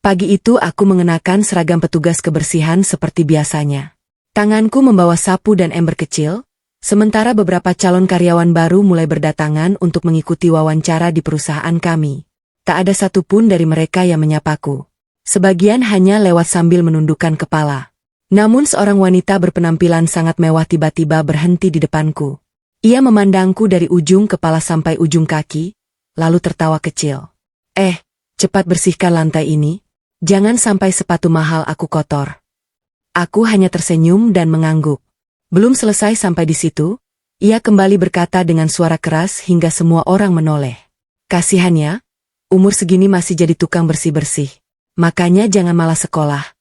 Pagi itu aku mengenakan seragam petugas kebersihan seperti biasanya. Tanganku membawa sapu dan ember kecil, sementara beberapa calon karyawan baru mulai berdatangan untuk mengikuti wawancara di perusahaan kami. Tak ada satupun dari mereka yang menyapaku. Sebagian hanya lewat sambil menundukkan kepala. Namun seorang wanita berpenampilan sangat mewah tiba-tiba berhenti di depanku. Ia memandangku dari ujung kepala sampai ujung kaki, lalu tertawa kecil. Cepat bersihkan lantai ini. Jangan sampai sepatu mahal aku kotor. Aku hanya tersenyum dan mengangguk. Belum selesai sampai di situ, ia kembali berkata dengan suara keras hingga semua orang menoleh. Kasihannya, umur segini masih jadi tukang bersih-bersih. Makanya jangan malas sekolah.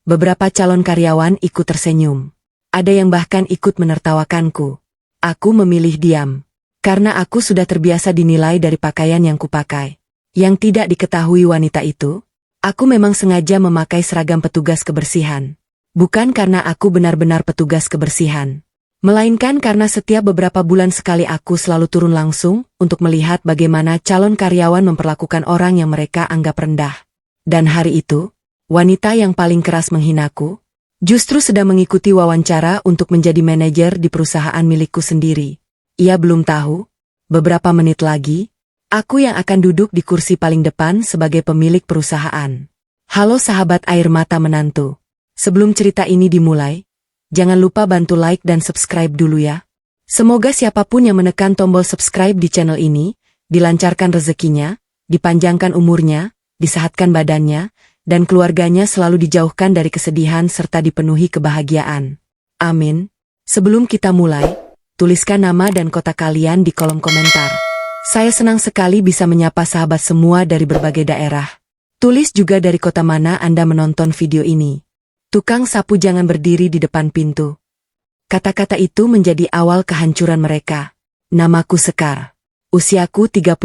Beberapa calon karyawan ikut tersenyum. Ada yang bahkan ikut menertawakanku. Aku memilih diam. Karena aku sudah terbiasa dinilai dari pakaian yang kupakai. Yang tidak diketahui wanita itu, aku memang sengaja memakai seragam petugas kebersihan. Bukan karena aku benar-benar petugas kebersihan. Melainkan karena setiap beberapa bulan sekali aku selalu turun langsung untuk melihat bagaimana calon karyawan memperlakukan orang yang mereka anggap rendah. Dan hari itu, wanita yang paling keras menghinaku, justru sedang mengikuti wawancara untuk menjadi manajer di perusahaan milikku sendiri. Ia belum tahu, beberapa menit lagi, aku yang akan duduk di kursi paling depan sebagai pemilik perusahaan. Halo sahabat air mata menantu. Sebelum cerita ini dimulai, jangan lupa bantu like dan subscribe dulu ya. Semoga siapapun yang menekan tombol subscribe di channel ini, dilancarkan rezekinya, dipanjangkan umurnya, disehatkan badannya, dan keluarganya selalu dijauhkan dari kesedihan serta dipenuhi kebahagiaan. Amin. Sebelum kita mulai, tuliskan nama dan kota kalian di kolom komentar. Saya senang sekali bisa menyapa sahabat semua dari berbagai daerah. Tulis juga dari kota mana Anda menonton video ini. Tukang sapu jangan berdiri di depan pintu. Kata-kata itu menjadi awal kehancuran mereka. Namaku Sekar. Usiaku 38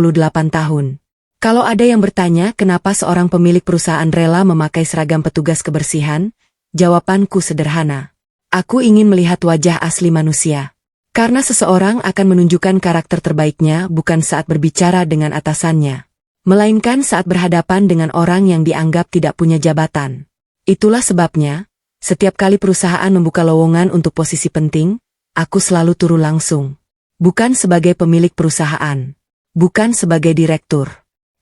tahun. Kalau ada yang bertanya kenapa seorang pemilik perusahaan rela memakai seragam petugas kebersihan, jawabanku sederhana. Aku ingin melihat wajah asli manusia. Karena seseorang akan menunjukkan karakter terbaiknya bukan saat berbicara dengan atasannya, melainkan saat berhadapan dengan orang yang dianggap tidak punya jabatan. Itulah sebabnya, setiap kali perusahaan membuka lowongan untuk posisi penting, aku selalu turun langsung. Bukan sebagai pemilik perusahaan, bukan sebagai direktur,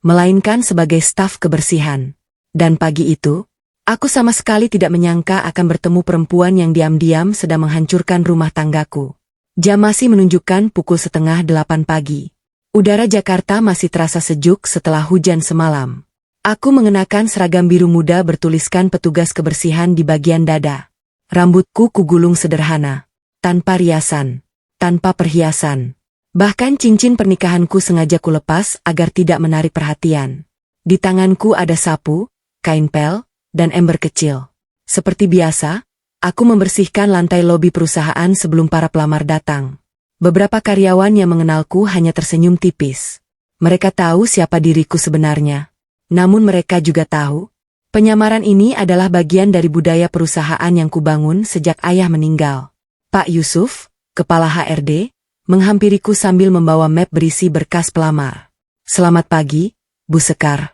melainkan sebagai staf kebersihan. Dan pagi itu, aku sama sekali tidak menyangka akan bertemu perempuan yang diam-diam sedang menghancurkan rumah tanggaku. Jam masih menunjukkan pukul 7:30 pagi. Udara Jakarta masih terasa sejuk setelah hujan semalam. Aku mengenakan seragam biru muda bertuliskan petugas kebersihan di bagian dada. Rambutku kugulung sederhana, tanpa riasan, tanpa perhiasan. Bahkan cincin pernikahanku sengaja kulepas agar tidak menarik perhatian. Di tanganku ada sapu, kain pel, dan ember kecil. Seperti biasa, aku membersihkan lantai lobi perusahaan sebelum para pelamar datang. Beberapa karyawan yang mengenalku hanya tersenyum tipis. Mereka tahu siapa diriku sebenarnya. Namun mereka juga tahu, penyamaran ini adalah bagian dari budaya perusahaan yang kubangun sejak ayah meninggal. Pak Yusuf, kepala HRD, menghampiriku sambil membawa map berisi berkas pelamar. Selamat pagi, Bu Sekar.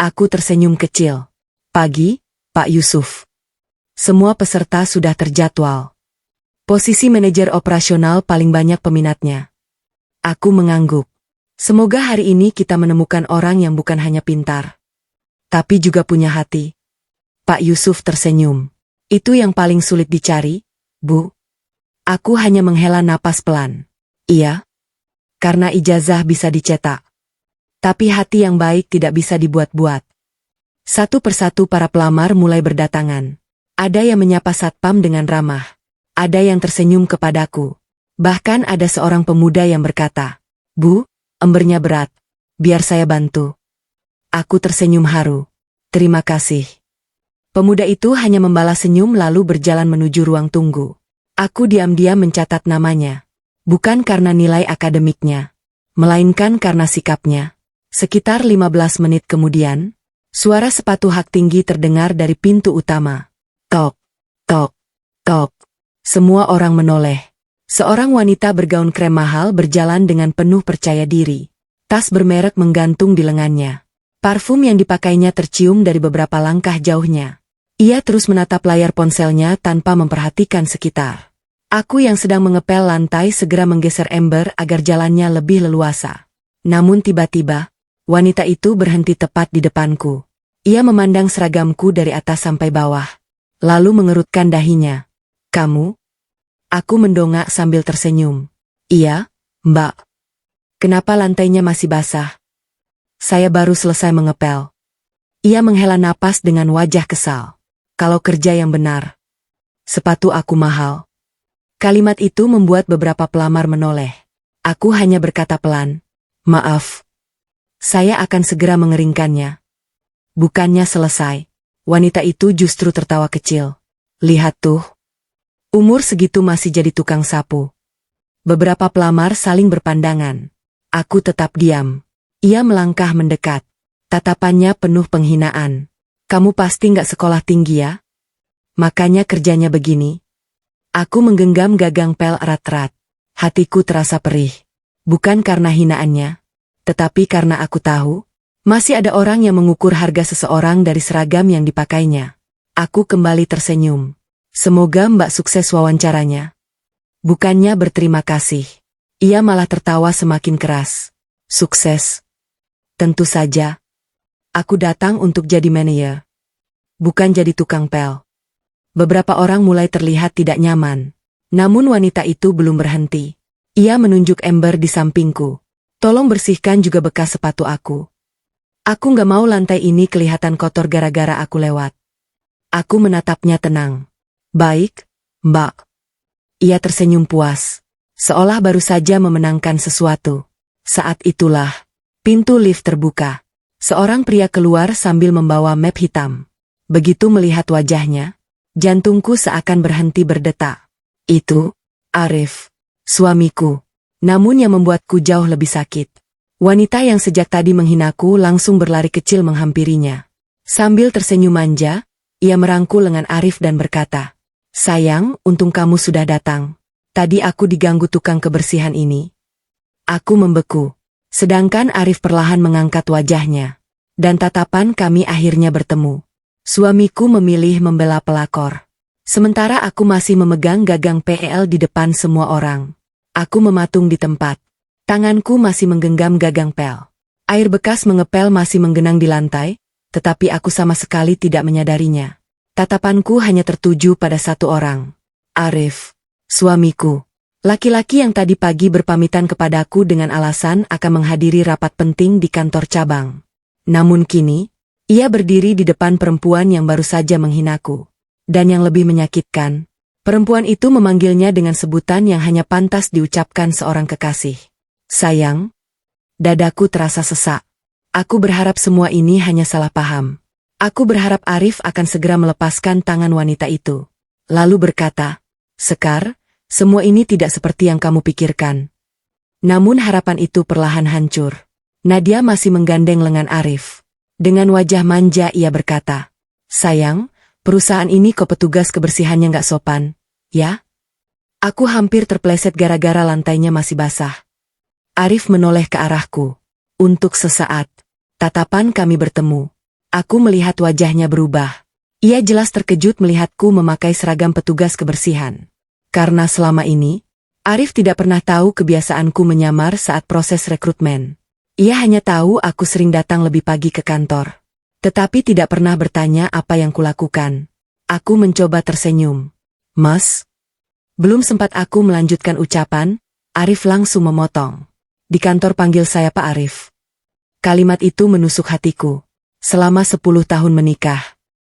Aku tersenyum kecil. Pagi, Pak Yusuf. Semua peserta sudah terjadwal. Posisi manajer operasional paling banyak peminatnya. Aku mengangguk. Semoga hari ini kita menemukan orang yang bukan hanya pintar, tapi juga punya hati. Pak Yusuf tersenyum. Itu yang paling sulit dicari, Bu. Aku hanya menghela napas pelan. Iya. Karena ijazah bisa dicetak. Tapi hati yang baik tidak bisa dibuat-buat. Satu persatu para pelamar mulai berdatangan. Ada yang menyapa satpam dengan ramah. Ada yang tersenyum kepadaku. Bahkan ada seorang pemuda yang berkata, Bu, embernya berat. Biar saya bantu. Aku tersenyum haru. Terima kasih. Pemuda itu hanya membalas senyum lalu berjalan menuju ruang tunggu. Aku diam-diam mencatat namanya. Bukan karena nilai akademiknya, melainkan karena sikapnya. Sekitar 15 menit kemudian, suara sepatu hak tinggi terdengar dari pintu utama. Tok, tok, tok. Semua orang menoleh. Seorang wanita bergaun krem mahal berjalan dengan penuh percaya diri. Tas bermerek menggantung di lengannya. Parfum yang dipakainya tercium dari beberapa langkah jauhnya. Ia terus menatap layar ponselnya tanpa memperhatikan sekitar. Aku yang sedang mengepel lantai segera menggeser ember agar jalannya lebih leluasa. Namun tiba-tiba, wanita itu berhenti tepat di depanku. Ia memandang seragamku dari atas sampai bawah. Lalu mengerutkan dahinya. "Kamu?" Aku mendongak sambil tersenyum. "Iya, Mbak." "Kenapa lantainya masih basah?" "Saya baru selesai mengepel." Ia menghela napas dengan wajah kesal. "Kalau kerja yang benar. Sepatu aku mahal." Kalimat itu membuat beberapa pelamar menoleh. Aku hanya berkata pelan, "Maaf. Saya akan segera mengeringkannya." Bukannya selesai. Wanita itu justru tertawa kecil. "Lihat tuh. Umur segitu masih jadi tukang sapu." Beberapa pelamar saling berpandangan. Aku tetap diam. Ia melangkah mendekat. Tatapannya penuh penghinaan. "Kamu pasti nggak sekolah tinggi ya? Makanya kerjanya begini." Aku menggenggam gagang pel erat-erat. Hatiku terasa perih. Bukan karena hinaannya, tetapi karena aku tahu, masih ada orang yang mengukur harga seseorang dari seragam yang dipakainya. Aku kembali tersenyum. "Semoga Mbak sukses wawancaranya." Bukannya berterima kasih. Ia malah tertawa semakin keras. "Sukses? Tentu saja. Aku datang untuk jadi manajer, bukan jadi tukang pel." Beberapa orang mulai terlihat tidak nyaman. Namun wanita itu belum berhenti. Ia menunjuk ember di sampingku. "Tolong bersihkan juga bekas sepatu aku. Aku nggak mau lantai ini kelihatan kotor gara-gara aku lewat." Aku menatapnya tenang. "Baik, Mbak." Ia tersenyum puas, seolah baru saja memenangkan sesuatu. Saat itulah, pintu lift terbuka. Seorang pria keluar sambil membawa map hitam. Begitu melihat wajahnya, jantungku seakan berhenti berdetak. Itu Arif, suamiku. Namun yang membuatku jauh lebih sakit, wanita yang sejak tadi menghinaku langsung berlari kecil menghampirinya. Sambil tersenyum manja, ia merangkul lengan Arif dan berkata, "Sayang, untung kamu sudah datang. Tadi aku diganggu tukang kebersihan ini." Aku membeku. Sedangkan Arif perlahan mengangkat wajahnya. Dan tatapan kami akhirnya bertemu. Suamiku memilih membela pelakor. Sementara aku masih memegang gagang PEL di depan semua orang. Aku mematung di tempat. Tanganku masih menggenggam gagang pel. Air bekas mengepel masih menggenang di lantai, tetapi aku sama sekali tidak menyadarinya. Tatapanku hanya tertuju pada satu orang. Arif, suamiku. Laki-laki yang tadi pagi berpamitan kepadaku dengan alasan akan menghadiri rapat penting di kantor cabang. Namun kini, ia berdiri di depan perempuan yang baru saja menghinaku. Dan yang lebih menyakitkan, perempuan itu memanggilnya dengan sebutan yang hanya pantas diucapkan seorang kekasih. Sayang, dadaku terasa sesak. Aku berharap semua ini hanya salah paham. Aku berharap Arif akan segera melepaskan tangan wanita itu. Lalu berkata, "Sekar, semua ini tidak seperti yang kamu pikirkan." Namun harapan itu perlahan hancur. Nadia masih menggandeng lengan Arif. Dengan wajah manja ia berkata, "Sayang, perusahaan ini kok petugas kebersihannya nggak sopan, ya?" Aku hampir terpleset gara-gara lantainya masih basah. Arif menoleh ke arahku. Untuk sesaat, tatapan kami bertemu. Aku melihat wajahnya berubah. Ia jelas terkejut melihatku memakai seragam petugas kebersihan. Karena selama ini, Arif tidak pernah tahu kebiasaanku menyamar saat proses rekrutmen. Ia hanya tahu aku sering datang lebih pagi ke kantor. Tetapi tidak pernah bertanya apa yang kulakukan. Aku mencoba tersenyum. "Mas?" Belum sempat aku melanjutkan ucapan, Arif langsung memotong. "Di kantor panggil saya Pak Arif." Kalimat itu menusuk hatiku. Selama 10 tahun menikah,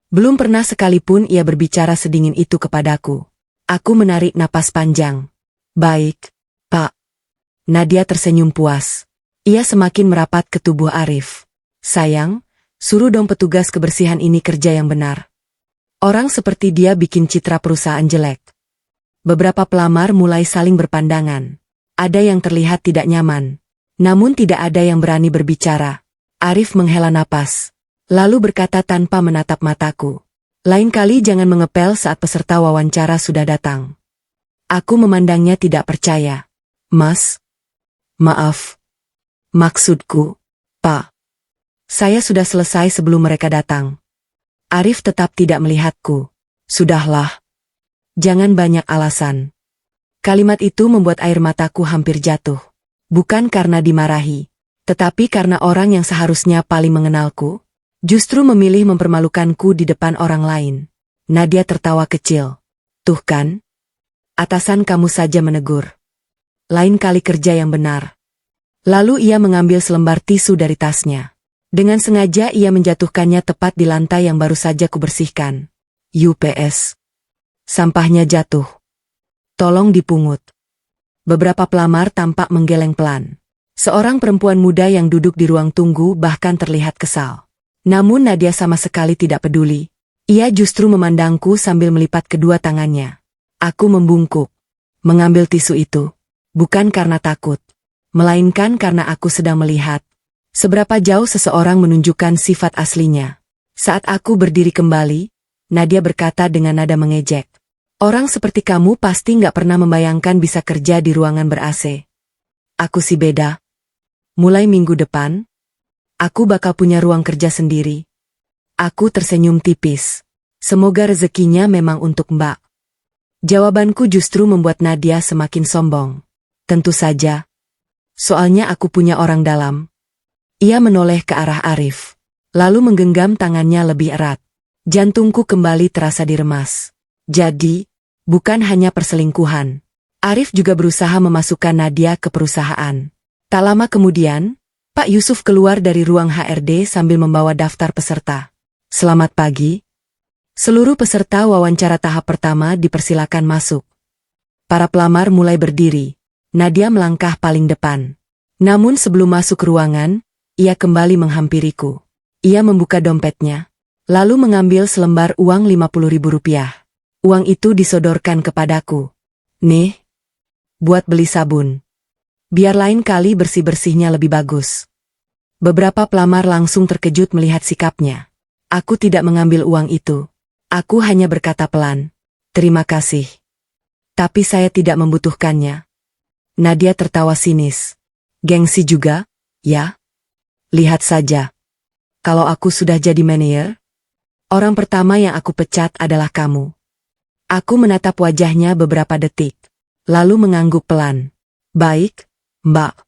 belum pernah sekalipun ia berbicara sedingin itu kepadaku. Aku menarik napas panjang. "Baik, Pak." Nadia tersenyum puas. Ia semakin merapat ke tubuh Arif. "Sayang, suruh dong petugas kebersihan ini kerja yang benar. Orang seperti dia bikin citra perusahaan jelek." Beberapa pelamar mulai saling berpandangan. Ada yang terlihat tidak nyaman. Namun tidak ada yang berani berbicara. Arif menghela napas. Lalu berkata tanpa menatap mataku, "Lain kali jangan mengepel saat peserta wawancara sudah datang." Aku memandangnya tidak percaya. "Mas, maaf. Maksudku, Pak." Saya sudah selesai sebelum mereka datang. Arif tetap tidak melihatku. Sudahlah. Jangan banyak alasan. Kalimat itu membuat air mataku hampir jatuh. Bukan karena dimarahi, tetapi karena orang yang seharusnya paling mengenalku, justru memilih mempermalukanku di depan orang lain. Nadia tertawa kecil. Tuh kan? Atasan kamu saja menegur. Lain kali kerja yang benar. Lalu ia mengambil selembar tisu dari tasnya. Dengan sengaja ia menjatuhkannya tepat di lantai yang baru saja kubersihkan. UPS. Sampahnya jatuh. Tolong dipungut. Beberapa pelamar tampak menggeleng pelan. Seorang perempuan muda yang duduk di ruang tunggu bahkan terlihat kesal. Namun Nadia sama sekali tidak peduli. Ia justru memandangku sambil melipat kedua tangannya. Aku membungkuk. Mengambil tisu itu. Bukan karena takut. Melainkan karena aku sedang melihat seberapa jauh seseorang menunjukkan sifat aslinya. Saat aku berdiri kembali, Nadia berkata dengan nada mengejek. Orang seperti kamu pasti nggak pernah membayangkan bisa kerja di ruangan ber-AC. Aku sih beda. Mulai minggu depan, aku bakal punya ruang kerja sendiri. Aku tersenyum tipis. Semoga rezekinya memang untuk Mbak. Jawabanku justru membuat Nadia semakin sombong. Tentu saja. Soalnya aku punya orang dalam. Ia menoleh ke arah Arif. Lalu menggenggam tangannya lebih erat. Jantungku kembali terasa diremas. Jadi, bukan hanya perselingkuhan. Arif juga berusaha memasukkan Nadia ke perusahaan. Tak lama kemudian, Pak Yusuf keluar dari ruang HRD sambil membawa daftar peserta. Selamat pagi. Seluruh peserta wawancara tahap pertama dipersilakan masuk. Para pelamar mulai berdiri. Nadia melangkah paling depan. Namun sebelum masuk ke ruangan, ia kembali menghampiriku. Ia membuka dompetnya, lalu mengambil selembar uang Rp50.000. Uang itu disodorkan kepadaku. Nih, buat beli sabun. Biar lain kali bersih-bersihnya lebih bagus. Beberapa pelamar langsung terkejut melihat sikapnya. Aku tidak mengambil uang itu. Aku hanya berkata pelan, terima kasih. Tapi saya tidak membutuhkannya. Nadia tertawa sinis. Gengsi juga, ya? Lihat saja. Kalau aku sudah jadi manajer, orang pertama yang aku pecat adalah kamu. Aku menatap wajahnya beberapa detik, lalu mengangguk pelan. Baik, Mbak.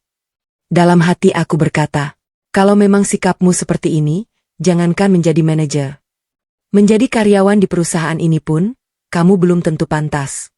Dalam hati aku berkata, kalau memang sikapmu seperti ini, jangankan menjadi manajer. Menjadi karyawan di perusahaan ini pun, kamu belum tentu pantas.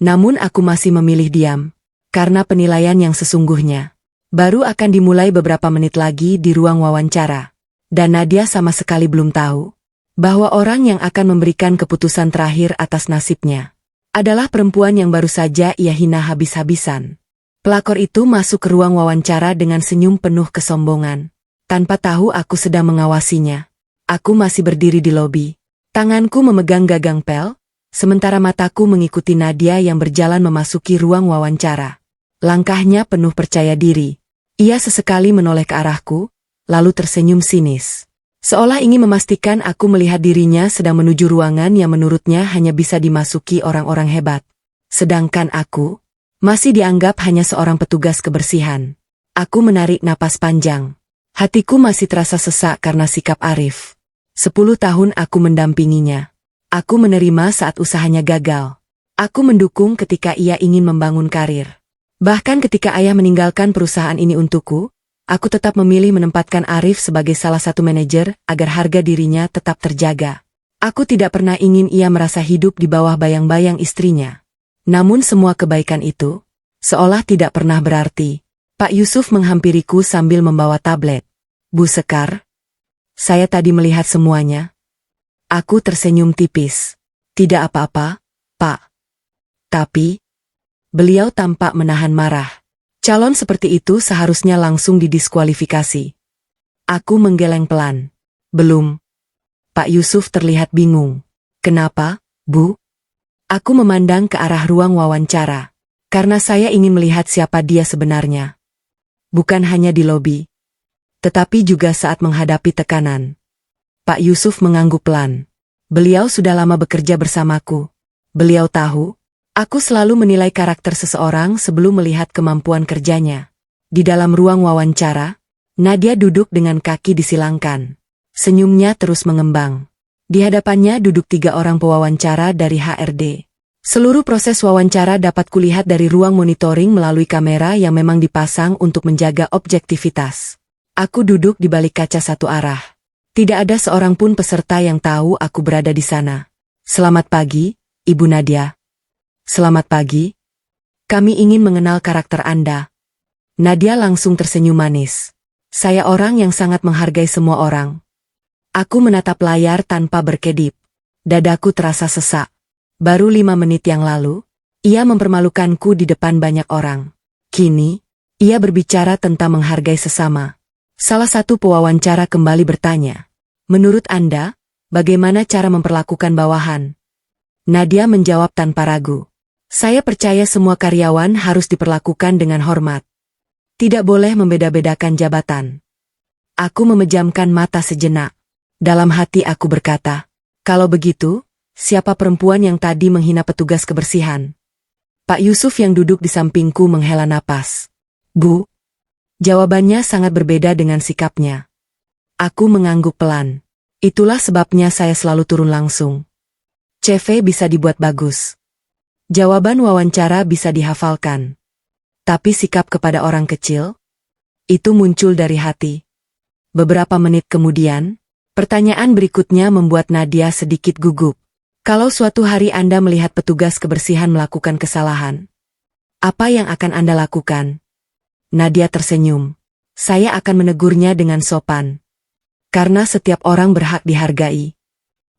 Namun aku masih memilih diam, karena penilaian yang sesungguhnya baru akan dimulai beberapa menit lagi di ruang wawancara. Dan Nadia sama sekali belum tahu bahwa orang yang akan memberikan keputusan terakhir atas nasibnya adalah perempuan yang baru saja ia hina habis-habisan. Pelakor itu masuk ke ruang wawancara dengan senyum penuh kesombongan. Tanpa tahu aku sedang mengawasinya. Aku masih berdiri di lobi. Tanganku memegang gagang pel, sementara mataku mengikuti Nadia yang berjalan memasuki ruang wawancara. Langkahnya penuh percaya diri. Ia sesekali menoleh ke arahku, lalu tersenyum sinis. Seolah ingin memastikan aku melihat dirinya sedang menuju ruangan yang menurutnya hanya bisa dimasuki orang-orang hebat. Sedangkan aku masih dianggap hanya seorang petugas kebersihan. Aku menarik napas panjang. Hatiku masih terasa sesak karena sikap Arif. 10 tahun aku mendampinginya. Aku menerima saat usahanya gagal. Aku mendukung ketika ia ingin membangun karir. Bahkan ketika ayah meninggalkan perusahaan ini untukku, aku tetap memilih menempatkan Arif sebagai salah satu manajer agar harga dirinya tetap terjaga. Aku tidak pernah ingin ia merasa hidup di bawah bayang-bayang istrinya. Namun semua kebaikan itu seolah tidak pernah berarti. Pak Yusuf menghampiriku sambil membawa tablet. Bu Sekar, saya tadi melihat semuanya. Aku tersenyum tipis. Tidak apa-apa, Pak. Tapi beliau tampak menahan marah. Calon seperti itu seharusnya langsung didiskualifikasi. Aku menggeleng pelan. Belum. Pak Yusuf terlihat bingung. Kenapa, Bu? Aku memandang ke arah ruang wawancara. Karena saya ingin melihat siapa dia sebenarnya. Bukan hanya di lobi, tetapi juga saat menghadapi tekanan. Pak Yusuf mengangguk pelan. Beliau sudah lama bekerja bersamaku. Beliau tahu, aku selalu menilai karakter seseorang sebelum melihat kemampuan kerjanya. Di dalam ruang wawancara, Nadia duduk dengan kaki disilangkan. Senyumnya terus mengembang. Di hadapannya duduk 3 orang pewawancara dari HRD. Seluruh proses wawancara dapat kulihat dari ruang monitoring melalui kamera yang memang dipasang untuk menjaga objektivitas. Aku duduk di balik kaca satu arah. Tidak ada seorang pun peserta yang tahu aku berada di sana. Selamat pagi, Ibu Nadia. Selamat pagi. Kami ingin mengenal karakter Anda. Nadia langsung tersenyum manis. Saya orang yang sangat menghargai semua orang. Aku menatap layar tanpa berkedip. Dadaku terasa sesak. Baru 5 menit yang lalu, ia mempermalukanku di depan banyak orang. Kini, ia berbicara tentang menghargai sesama. Salah satu pewawancara kembali bertanya, "Menurut Anda, bagaimana cara memperlakukan bawahan?" Nadia menjawab tanpa ragu. "Saya percaya semua karyawan harus diperlakukan dengan hormat. Tidak boleh membeda-bedakan jabatan." Aku memejamkan mata sejenak. Dalam hati aku berkata, "Kalau begitu, siapa perempuan yang tadi menghina petugas kebersihan?" Pak Yusuf yang duduk di sampingku menghela napas. "Bu." Jawabannya sangat berbeda dengan sikapnya. Aku mengangguk pelan. Itulah sebabnya saya selalu turun langsung. CV bisa dibuat bagus. Jawaban wawancara bisa dihafalkan. Tapi sikap kepada orang kecil? Itu muncul dari hati. Beberapa menit kemudian, pertanyaan berikutnya membuat Nadia sedikit gugup. Kalau suatu hari Anda melihat petugas kebersihan melakukan kesalahan, apa yang akan Anda lakukan? Nadia tersenyum. Saya akan menegurnya dengan sopan. Karena setiap orang berhak dihargai.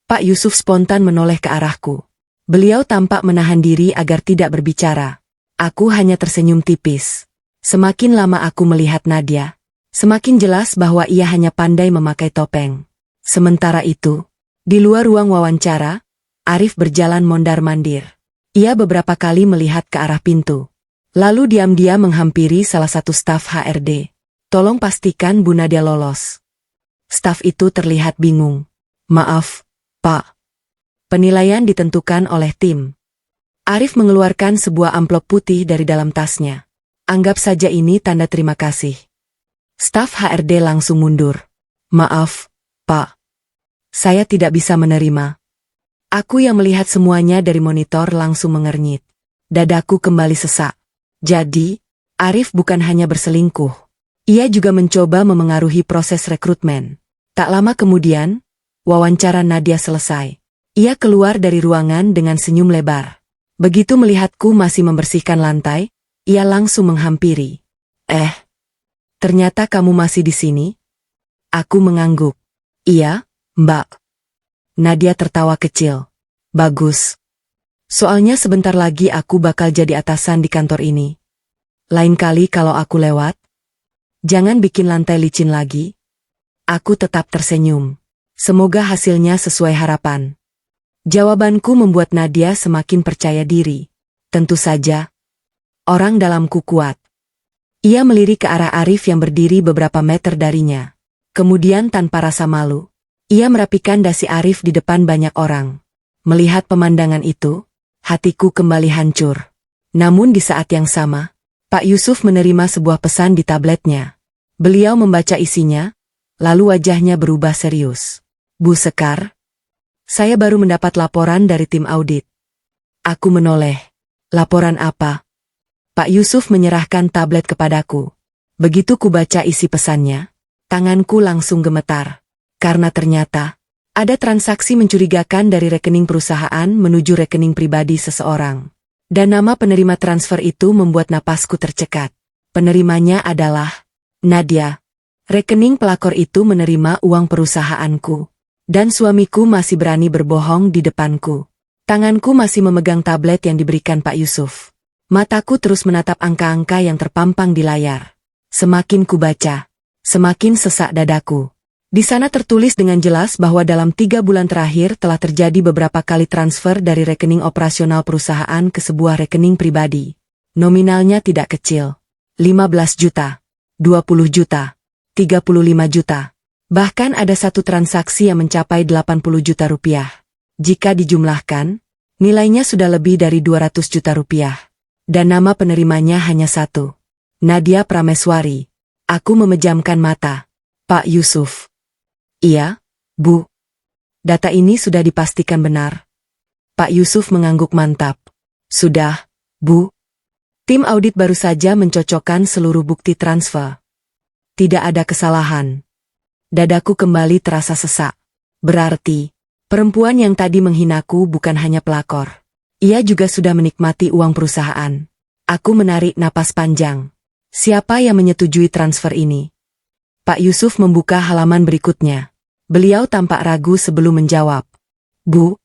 Pak Yusuf spontan menoleh ke arahku. Beliau tampak menahan diri agar tidak berbicara. Aku hanya tersenyum tipis. Semakin lama aku melihat Nadia, semakin jelas bahwa ia hanya pandai memakai topeng. Sementara itu, di luar ruang wawancara, Arif berjalan mondar-mandir. Ia beberapa kali melihat ke arah pintu. Lalu diam-diam menghampiri salah satu staf HRD. "Tolong pastikan Bu Nadia lolos." Staf itu terlihat bingung. "Maaf, Pak. Penilaian ditentukan oleh tim." Arif mengeluarkan sebuah amplop putih dari dalam tasnya. "Anggap saja ini tanda terima kasih." Staf HRD langsung mundur. "Maaf, Pak. Saya tidak bisa menerima." Aku yang melihat semuanya dari monitor langsung mengernyit. Dadaku kembali sesak. Jadi, Arif bukan hanya berselingkuh. Ia juga mencoba memengaruhi proses rekrutmen. Tak lama kemudian, wawancara Nadia selesai. Ia keluar dari ruangan dengan senyum lebar. Begitu melihatku masih membersihkan lantai, ia langsung menghampiri. Ternyata kamu masih di sini?" Aku mengangguk. "Iya, Mbak." Nadia tertawa kecil. "Bagus. Soalnya sebentar lagi aku bakal jadi atasan di kantor ini. Lain kali kalau aku lewat, jangan bikin lantai licin lagi." Aku tetap tersenyum. Semoga hasilnya sesuai harapan. Jawabanku membuat Nadia semakin percaya diri. Tentu saja, orang dalamku kuat. Ia melirik ke arah Arif yang berdiri beberapa meter darinya. Kemudian tanpa rasa malu, ia merapikan dasi Arif di depan banyak orang. Melihat pemandangan itu, hatiku kembali hancur. Namun di saat yang sama, Pak Yusuf menerima sebuah pesan di tabletnya. Beliau membaca isinya, lalu wajahnya berubah serius. "Bu Sekar, saya baru mendapat laporan dari tim audit." Aku menoleh. "Laporan apa?" Pak Yusuf menyerahkan tablet kepadaku. Begitu kubaca isi pesannya, tanganku langsung gemetar. Karena ternyata, ada transaksi mencurigakan dari rekening perusahaan menuju rekening pribadi seseorang. Dan nama penerima transfer itu membuat napasku tercekat. Penerimanya adalah Nadia. Rekening pelakor itu menerima uang perusahaanku. Dan suamiku masih berani berbohong di depanku. Tanganku masih memegang tablet yang diberikan Pak Yusuf. Mataku terus menatap angka-angka yang terpampang di layar. Semakin kubaca, semakin sesak dadaku. Di sana tertulis dengan jelas bahwa dalam 3 bulan terakhir telah terjadi beberapa kali transfer dari rekening operasional perusahaan ke sebuah rekening pribadi. Nominalnya tidak kecil. 15 juta, 20 juta, 35 juta. Bahkan ada satu transaksi yang mencapai 80 juta rupiah. Jika dijumlahkan, nilainya sudah lebih dari 200 juta rupiah. Dan nama penerimanya hanya satu. Nadia Prameswari. Aku memejamkan mata. Pak Yusuf. Iya, Bu. Data ini sudah dipastikan benar. Pak Yusuf mengangguk mantap. Sudah, Bu. Tim audit baru saja mencocokkan seluruh bukti transfer. Tidak ada kesalahan. Dadaku kembali terasa sesak. Berarti, perempuan yang tadi menghinaku bukan hanya pelakor. Ia juga sudah menikmati uang perusahaan. Aku menarik napas panjang. Siapa yang menyetujui transfer ini? Pak Yusuf membuka halaman berikutnya. Beliau tampak ragu sebelum menjawab. Bu,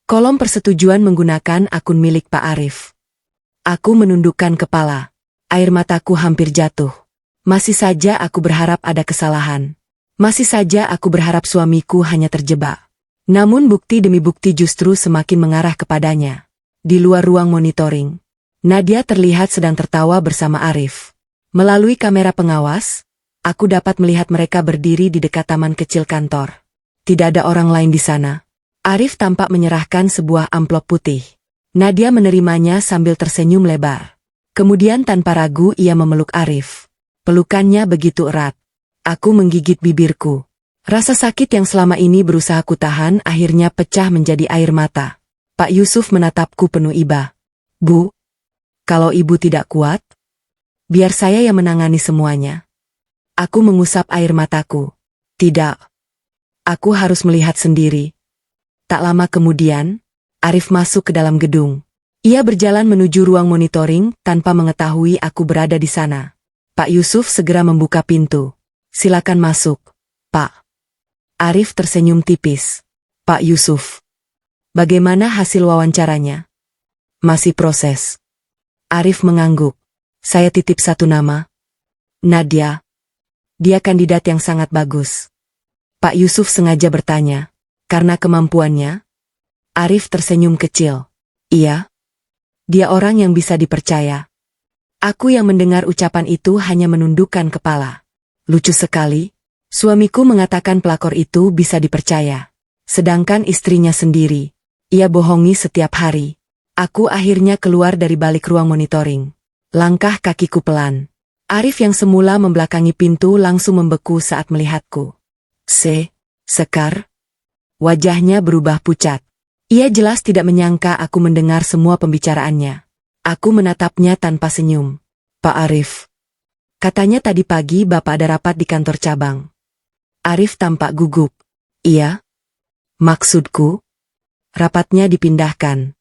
kolom persetujuan menggunakan akun milik Pak Arif. Aku menundukkan kepala. Air mataku hampir jatuh. Masih saja aku berharap ada kesalahan. Masih saja aku berharap suamiku hanya terjebak. Namun bukti demi bukti justru semakin mengarah kepadanya. Di luar ruang monitoring, Nadia terlihat sedang tertawa bersama Arif. Melalui kamera pengawas, aku dapat melihat mereka berdiri di dekat taman kecil kantor. Tidak ada orang lain di sana. Arif tampak menyerahkan sebuah amplop putih. Nadia menerimanya sambil tersenyum lebar. Kemudian tanpa ragu ia memeluk Arif. Pelukannya begitu erat. Aku menggigit bibirku. Rasa sakit yang selama ini berusaha kutahan akhirnya pecah menjadi air mata. Pak Yusuf menatapku penuh iba. Bu, kalau ibu tidak kuat, biar saya yang menangani semuanya. Aku mengusap air mataku. Tidak. Aku harus melihat sendiri. Tak lama kemudian, Arif masuk ke dalam gedung. Ia berjalan menuju ruang monitoring tanpa mengetahui aku berada di sana. Pak Yusuf segera membuka pintu. Silakan masuk, Pak. Arif tersenyum tipis. Pak Yusuf. Bagaimana hasil wawancaranya? Masih proses. Arif mengangguk. Saya titip satu nama. Nadia. Dia kandidat yang sangat bagus. Pak Yusuf sengaja bertanya. Karena kemampuannya? Arif tersenyum kecil. Iya. Dia orang yang bisa dipercaya. Aku yang mendengar ucapan itu hanya menundukkan kepala. Lucu sekali. Suamiku mengatakan pelakor itu bisa dipercaya. Sedangkan istrinya sendiri, ia bohongi setiap hari. Aku akhirnya keluar dari balik ruang monitoring. Langkah kakiku pelan. Arif yang semula membelakangi pintu langsung membeku saat melihatku. Sekar. Wajahnya berubah pucat. Ia jelas tidak menyangka aku mendengar semua pembicaraannya. Aku menatapnya tanpa senyum. Pak Arif. Katanya tadi pagi Bapak ada rapat di kantor cabang. Arif tampak gugup. Iya. Maksudku? Rapatnya dipindahkan.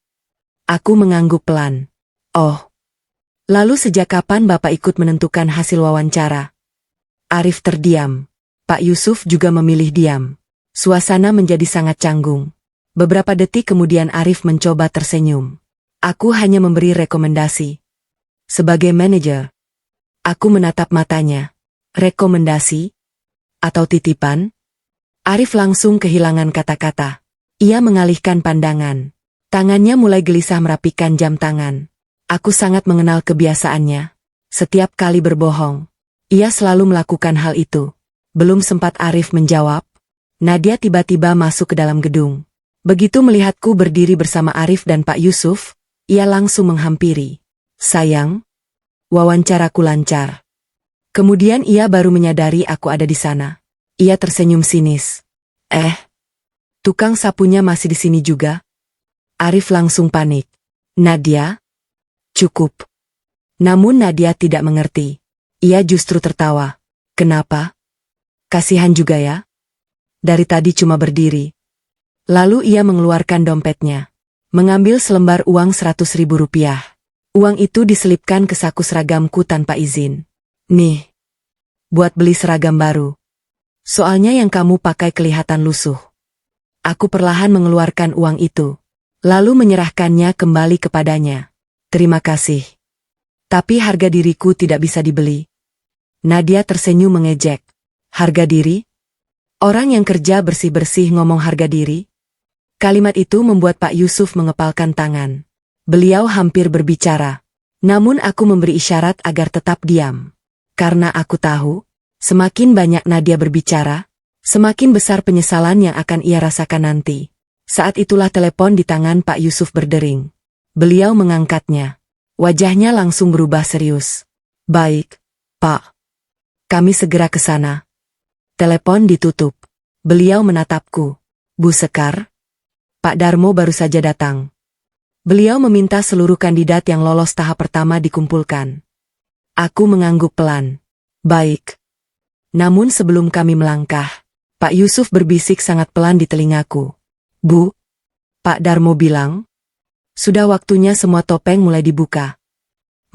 Aku mengangguk pelan. Oh. Lalu sejak kapan Bapak ikut menentukan hasil wawancara? Arif terdiam. Pak Yusuf juga memilih diam. Suasana menjadi sangat canggung. Beberapa detik kemudian Arif mencoba tersenyum. Aku hanya memberi rekomendasi. Sebagai manajer. Aku menatap matanya. Rekomendasi? Atau titipan? Arif langsung kehilangan kata-kata. Ia mengalihkan pandangan. Tangannya mulai gelisah merapikan jam tangan. Aku sangat mengenal kebiasaannya. Setiap kali berbohong, ia selalu melakukan hal itu. Belum sempat Arif menjawab, Nadia tiba-tiba masuk ke dalam gedung. Begitu melihatku berdiri bersama Arif dan Pak Yusuf, ia langsung menghampiri. Sayang, wawancaraku lancar. Kemudian ia baru menyadari aku ada di sana. Ia tersenyum sinis. Tukang sapunya masih di sini juga? Arif langsung panik. Nadia? Cukup. Namun Nadia tidak mengerti. Ia justru tertawa. Kenapa? Kasihan juga ya? Dari tadi cuma berdiri. Lalu ia mengeluarkan dompetnya. Mengambil selembar uang 100.000 rupiah. Uang itu diselipkan ke saku seragamku tanpa izin. Nih. Buat beli seragam baru. Soalnya yang kamu pakai kelihatan lusuh. Aku perlahan mengeluarkan uang itu. Lalu menyerahkannya kembali kepadanya. Terima kasih. Tapi harga diriku tidak bisa dibeli. Nadia tersenyum mengejek. Harga diri? Orang yang kerja bersih-bersih ngomong harga diri? Kalimat itu membuat Pak Yusuf mengepalkan tangan. Beliau hampir berbicara. Namun aku memberi isyarat agar tetap diam. Karena aku tahu, semakin banyak Nadia berbicara, semakin besar penyesalan yang akan ia rasakan nanti. Saat itulah telepon di tangan Pak Yusuf berdering. Beliau mengangkatnya. Wajahnya langsung berubah serius. Baik, Pak. Kami segera ke sana. Telepon ditutup. Beliau menatapku. Bu Sekar, Pak Darmo baru saja datang. Beliau meminta seluruh kandidat yang lolos tahap pertama dikumpulkan. Aku mengangguk pelan. Baik. Namun sebelum kami melangkah, Pak Yusuf berbisik sangat pelan di telingaku. Bu, Pak Darmo bilang, sudah waktunya semua topeng mulai dibuka.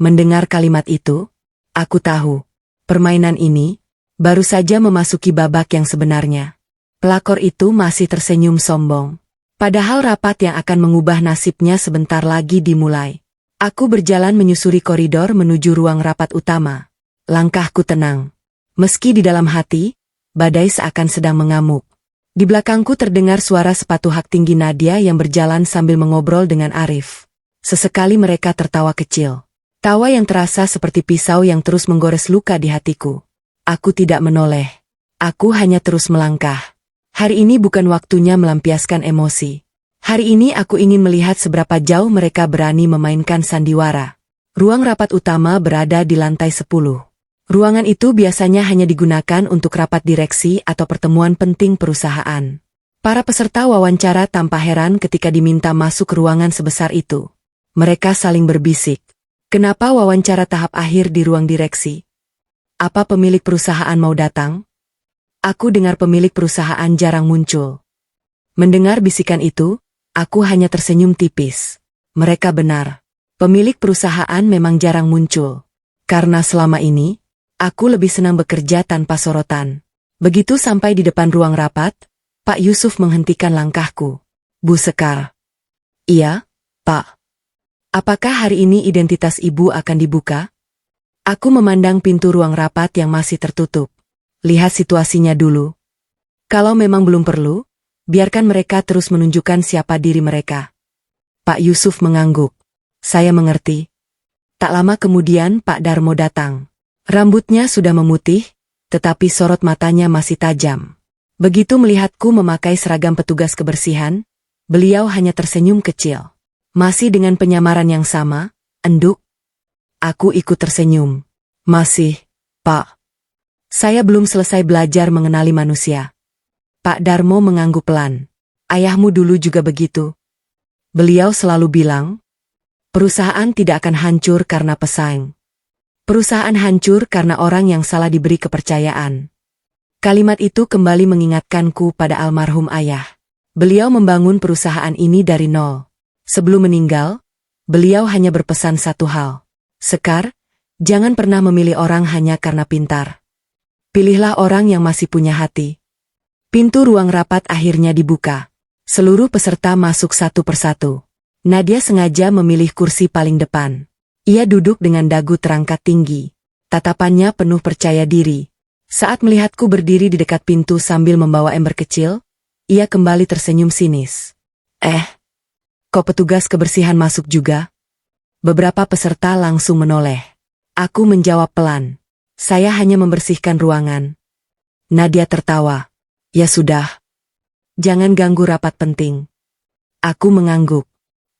Mendengar kalimat itu, aku tahu, permainan ini baru saja memasuki babak yang sebenarnya. Pelakor itu masih tersenyum sombong. Padahal rapat yang akan mengubah nasibnya sebentar lagi dimulai. Aku berjalan menyusuri koridor menuju ruang rapat utama. Langkahku tenang. Meski di dalam hati, badai seakan sedang mengamuk. Di belakangku terdengar suara sepatu hak tinggi Nadia yang berjalan sambil mengobrol dengan Arif. Sesekali mereka tertawa kecil. Tawa yang terasa seperti pisau yang terus menggores luka di hatiku. Aku tidak menoleh. Aku hanya terus melangkah. Hari ini bukan waktunya melampiaskan emosi. Hari ini aku ingin melihat seberapa jauh mereka berani memainkan sandiwara. Ruang rapat utama berada di lantai 10. Ruangan itu biasanya hanya digunakan untuk rapat direksi atau pertemuan penting perusahaan. Para peserta wawancara tampak heran ketika diminta masuk ke ruangan sebesar itu. Mereka saling berbisik. Kenapa wawancara tahap akhir di ruang direksi? Apa pemilik perusahaan mau datang? Aku dengar pemilik perusahaan jarang muncul. Mendengar bisikan itu, aku hanya tersenyum tipis. Mereka benar. Pemilik perusahaan memang jarang muncul. Karena selama ini, aku lebih senang bekerja tanpa sorotan. Begitu sampai di depan ruang rapat, Pak Yusuf menghentikan langkahku. Bu Sekar. Iya, Pak. Apakah hari ini identitas Ibu akan dibuka? Aku memandang pintu ruang rapat yang masih tertutup. Lihat situasinya dulu. Kalau memang belum perlu, biarkan mereka terus menunjukkan siapa diri mereka. Pak Yusuf mengangguk. Saya mengerti. Tak lama kemudian Pak Darmo datang. Rambutnya sudah memutih, tetapi sorot matanya masih tajam. Begitu melihatku memakai seragam petugas kebersihan, beliau hanya tersenyum kecil. Masih dengan penyamaran yang sama, enduk. Aku ikut tersenyum. Masih, Pak. Saya belum selesai belajar mengenali manusia. Pak Darmo mengangguk pelan. Ayahmu dulu juga begitu. Beliau selalu bilang, perusahaan tidak akan hancur karena pesaing. Perusahaan hancur karena orang yang salah diberi kepercayaan. Kalimat itu kembali mengingatkanku pada almarhum ayah. Beliau membangun perusahaan ini dari nol. Sebelum meninggal, beliau hanya berpesan satu hal. Sekar, jangan pernah memilih orang hanya karena pintar. Pilihlah orang yang masih punya hati. Pintu ruang rapat akhirnya dibuka. Seluruh peserta masuk satu persatu. Nadia sengaja memilih kursi paling depan. Ia duduk dengan dagu terangkat tinggi. Tatapannya penuh percaya diri. Saat melihatku berdiri di dekat pintu sambil membawa ember kecil, ia kembali tersenyum sinis. Kok petugas kebersihan masuk juga? Beberapa peserta langsung menoleh. Aku menjawab pelan. Saya hanya membersihkan ruangan. Nadia tertawa. Ya sudah. Jangan ganggu rapat penting. Aku mengangguk.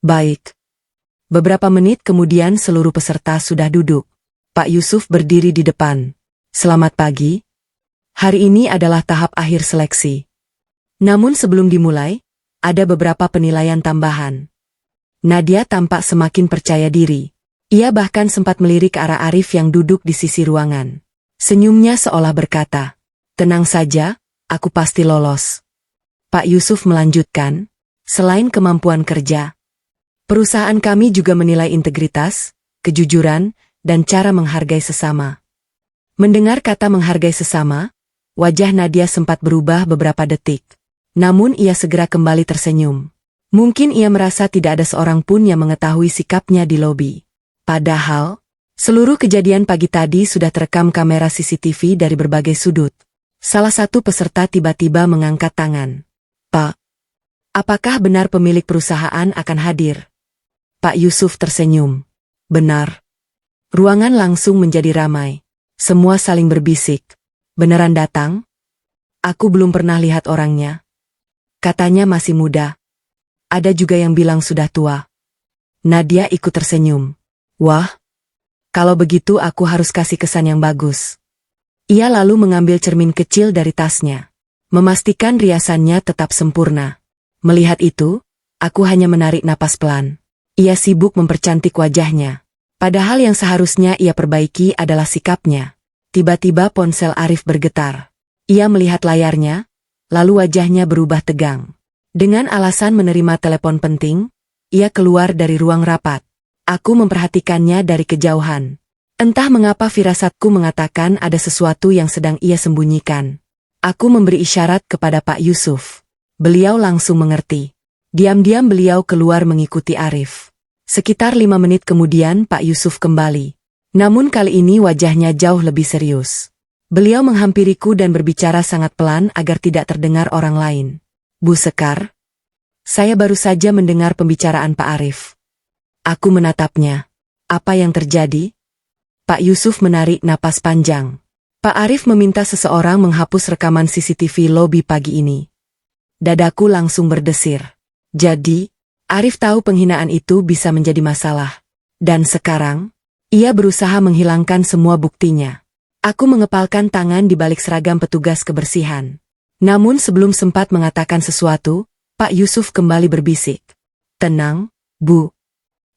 Baik. Beberapa menit kemudian seluruh peserta sudah duduk. Pak Yusuf berdiri di depan. Selamat pagi. Hari ini adalah tahap akhir seleksi. Namun sebelum dimulai, ada beberapa penilaian tambahan. Nadia tampak semakin percaya diri. Ia bahkan sempat melirik ke arah Arif yang duduk di sisi ruangan. Senyumnya seolah berkata, tenang saja, aku pasti lolos. Pak Yusuf melanjutkan, selain kemampuan kerja, perusahaan kami juga menilai integritas, kejujuran, dan cara menghargai sesama. Mendengar kata menghargai sesama, wajah Nadia sempat berubah beberapa detik. Namun ia segera kembali tersenyum. Mungkin ia merasa tidak ada seorang pun yang mengetahui sikapnya di lobi. Padahal, seluruh kejadian pagi tadi sudah terekam kamera CCTV dari berbagai sudut. Salah satu peserta tiba-tiba mengangkat tangan. Pak, apakah benar pemilik perusahaan akan hadir? Pak Yusuf tersenyum. Benar. Ruangan langsung menjadi ramai. Semua saling berbisik. Beneran datang? Aku belum pernah lihat orangnya. Katanya masih muda. Ada juga yang bilang sudah tua. Nadia ikut tersenyum. Wah, kalau begitu aku harus kasih kesan yang bagus. Ia lalu mengambil cermin kecil dari tasnya, memastikan riasannya tetap sempurna. Melihat itu, aku hanya menarik napas pelan. Ia sibuk mempercantik wajahnya. Padahal yang seharusnya ia perbaiki adalah sikapnya. Tiba-tiba ponsel Arif bergetar. Ia melihat layarnya, lalu wajahnya berubah tegang. Dengan alasan menerima telepon penting, ia keluar dari ruang rapat. Aku memperhatikannya dari kejauhan. Entah mengapa firasatku mengatakan ada sesuatu yang sedang ia sembunyikan. Aku memberi isyarat kepada Pak Yusuf. Beliau langsung mengerti. Diam-diam beliau keluar mengikuti Arif. Sekitar 5 menit kemudian Pak Yusuf kembali. Namun kali ini wajahnya jauh lebih serius. Beliau menghampiriku dan berbicara sangat pelan agar tidak terdengar orang lain. Bu Sekar, saya baru saja mendengar pembicaraan Pak Arif. Aku menatapnya. Apa yang terjadi? Pak Yusuf menarik napas panjang. Pak Arif meminta seseorang menghapus rekaman CCTV lobi pagi ini. Dadaku langsung berdesir. Jadi, Arif tahu penghinaan itu bisa menjadi masalah. Dan sekarang, ia berusaha menghilangkan semua buktinya. Aku mengepalkan tangan di balik seragam petugas kebersihan. Namun sebelum sempat mengatakan sesuatu, Pak Yusuf kembali berbisik. Tenang, Bu.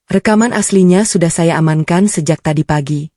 Rekaman aslinya sudah saya amankan sejak tadi pagi.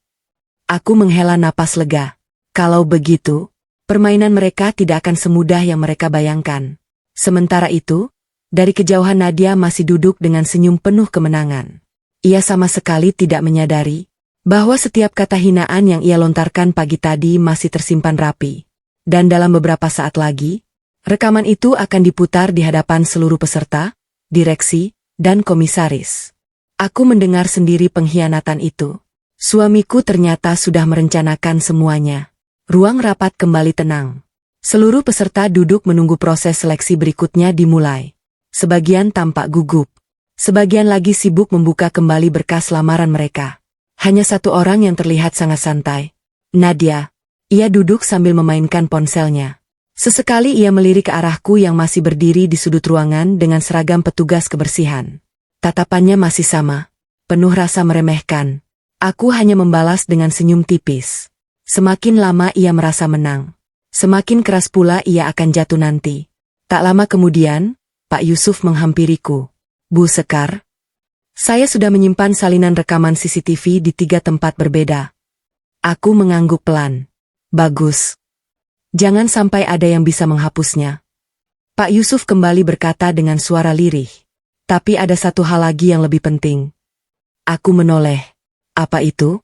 Aku menghela napas lega. Kalau begitu, permainan mereka tidak akan semudah yang mereka bayangkan. Sementara itu, dari kejauhan Nadia masih duduk dengan senyum penuh kemenangan. Ia sama sekali tidak menyadari bahwa setiap kata hinaan yang ia lontarkan pagi tadi masih tersimpan rapi. Dan dalam beberapa saat lagi, rekaman itu akan diputar di hadapan seluruh peserta, direksi, dan komisaris. Aku mendengar sendiri pengkhianatan itu. Suamiku ternyata sudah merencanakan semuanya. Ruang rapat kembali tenang. Seluruh peserta duduk menunggu proses seleksi berikutnya dimulai. Sebagian tampak gugup. Sebagian lagi sibuk membuka kembali berkas lamaran mereka. Hanya satu orang yang terlihat sangat santai. Nadia. Ia duduk sambil memainkan ponselnya. Sesekali ia melirik ke arahku yang masih berdiri di sudut ruangan dengan seragam petugas kebersihan. Tatapannya masih sama. Penuh rasa meremehkan. Aku hanya membalas dengan senyum tipis. Semakin lama ia merasa menang. Semakin keras pula ia akan jatuh nanti. Tak lama kemudian, Pak Yusuf menghampiriku. Bu Sekar, saya sudah menyimpan salinan rekaman CCTV di 3 tempat berbeda. Aku mengangguk pelan. Bagus. Jangan sampai ada yang bisa menghapusnya. Pak Yusuf kembali berkata dengan suara lirih. Tapi ada satu hal lagi yang lebih penting. Aku menoleh. Apa itu?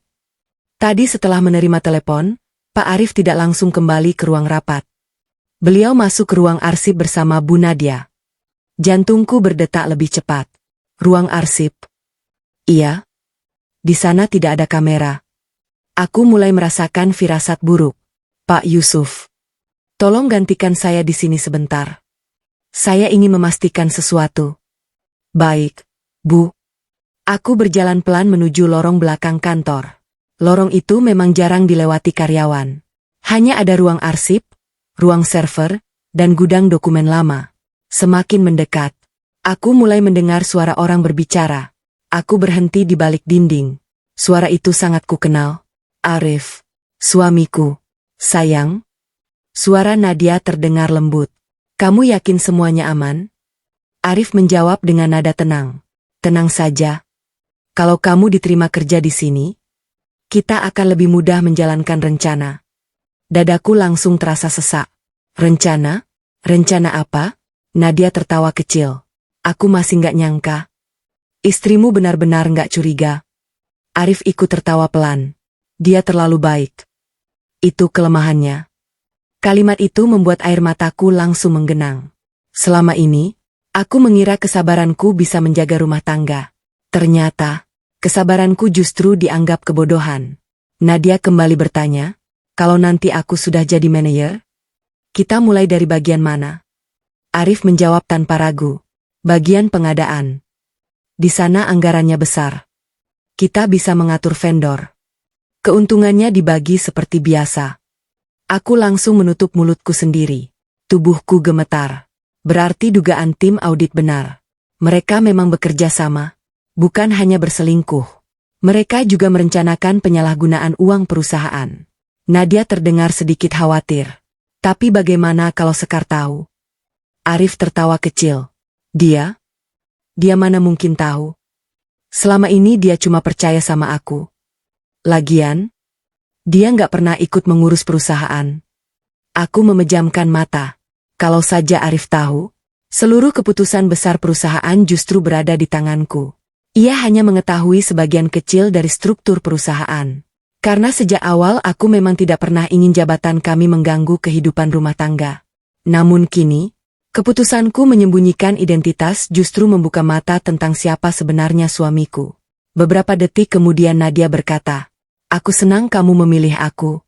Tadi setelah menerima telepon, Pak Arif tidak langsung kembali ke ruang rapat. Beliau masuk ke ruang arsip bersama Bu Nadia. Jantungku berdetak lebih cepat. Ruang arsip. Iya. Di sana tidak ada kamera. Aku mulai merasakan firasat buruk. Pak Yusuf, tolong gantikan saya di sini sebentar. Saya ingin memastikan sesuatu. Baik, Bu. Aku berjalan pelan menuju lorong belakang kantor. Lorong itu memang jarang dilewati karyawan. Hanya ada ruang arsip, ruang server, dan gudang dokumen lama. Semakin mendekat, aku mulai mendengar suara orang berbicara. Aku berhenti di balik dinding. Suara itu sangat kukenal. Arif, suamiku. Sayang. Suara Nadia terdengar lembut. Kamu yakin semuanya aman? Arif menjawab dengan nada tenang. Tenang saja. Kalau kamu diterima kerja di sini, kita akan lebih mudah menjalankan rencana. Dadaku langsung terasa sesak. Rencana? Rencana apa? Nadia tertawa kecil. Aku masih nggak nyangka. Istrimu benar-benar nggak curiga. Arif ikut tertawa pelan. Dia terlalu baik. Itu kelemahannya. Kalimat itu membuat air mataku langsung menggenang. Selama ini, aku mengira kesabaranku bisa menjaga rumah tangga. Ternyata, kesabaranku justru dianggap kebodohan. Nadia kembali bertanya, kalau nanti aku sudah jadi manajer, kita mulai dari bagian mana? Arif menjawab tanpa ragu, bagian pengadaan. Di sana anggarannya besar. Kita bisa mengatur vendor. Keuntungannya dibagi seperti biasa. Aku langsung menutup mulutku sendiri. Tubuhku gemetar. Berarti dugaan tim audit benar. Mereka memang bekerja sama. Bukan hanya berselingkuh. Mereka juga merencanakan penyalahgunaan uang perusahaan. Nadia terdengar sedikit khawatir. Tapi bagaimana kalau Sekar tahu? Arif tertawa kecil. Dia mana mungkin tahu? Selama ini dia cuma percaya sama aku. Lagian, dia nggak pernah ikut mengurus perusahaan. Aku memejamkan mata. Kalau saja Arif tahu, seluruh keputusan besar perusahaan justru berada di tanganku. Ia hanya mengetahui sebagian kecil dari struktur perusahaan. Karena sejak awal aku memang tidak pernah ingin jabatan kami mengganggu kehidupan rumah tangga. Namun kini, keputusanku menyembunyikan identitas justru membuka mata tentang siapa sebenarnya suamiku. Beberapa detik kemudian Nadia berkata, "Aku senang kamu memilih aku,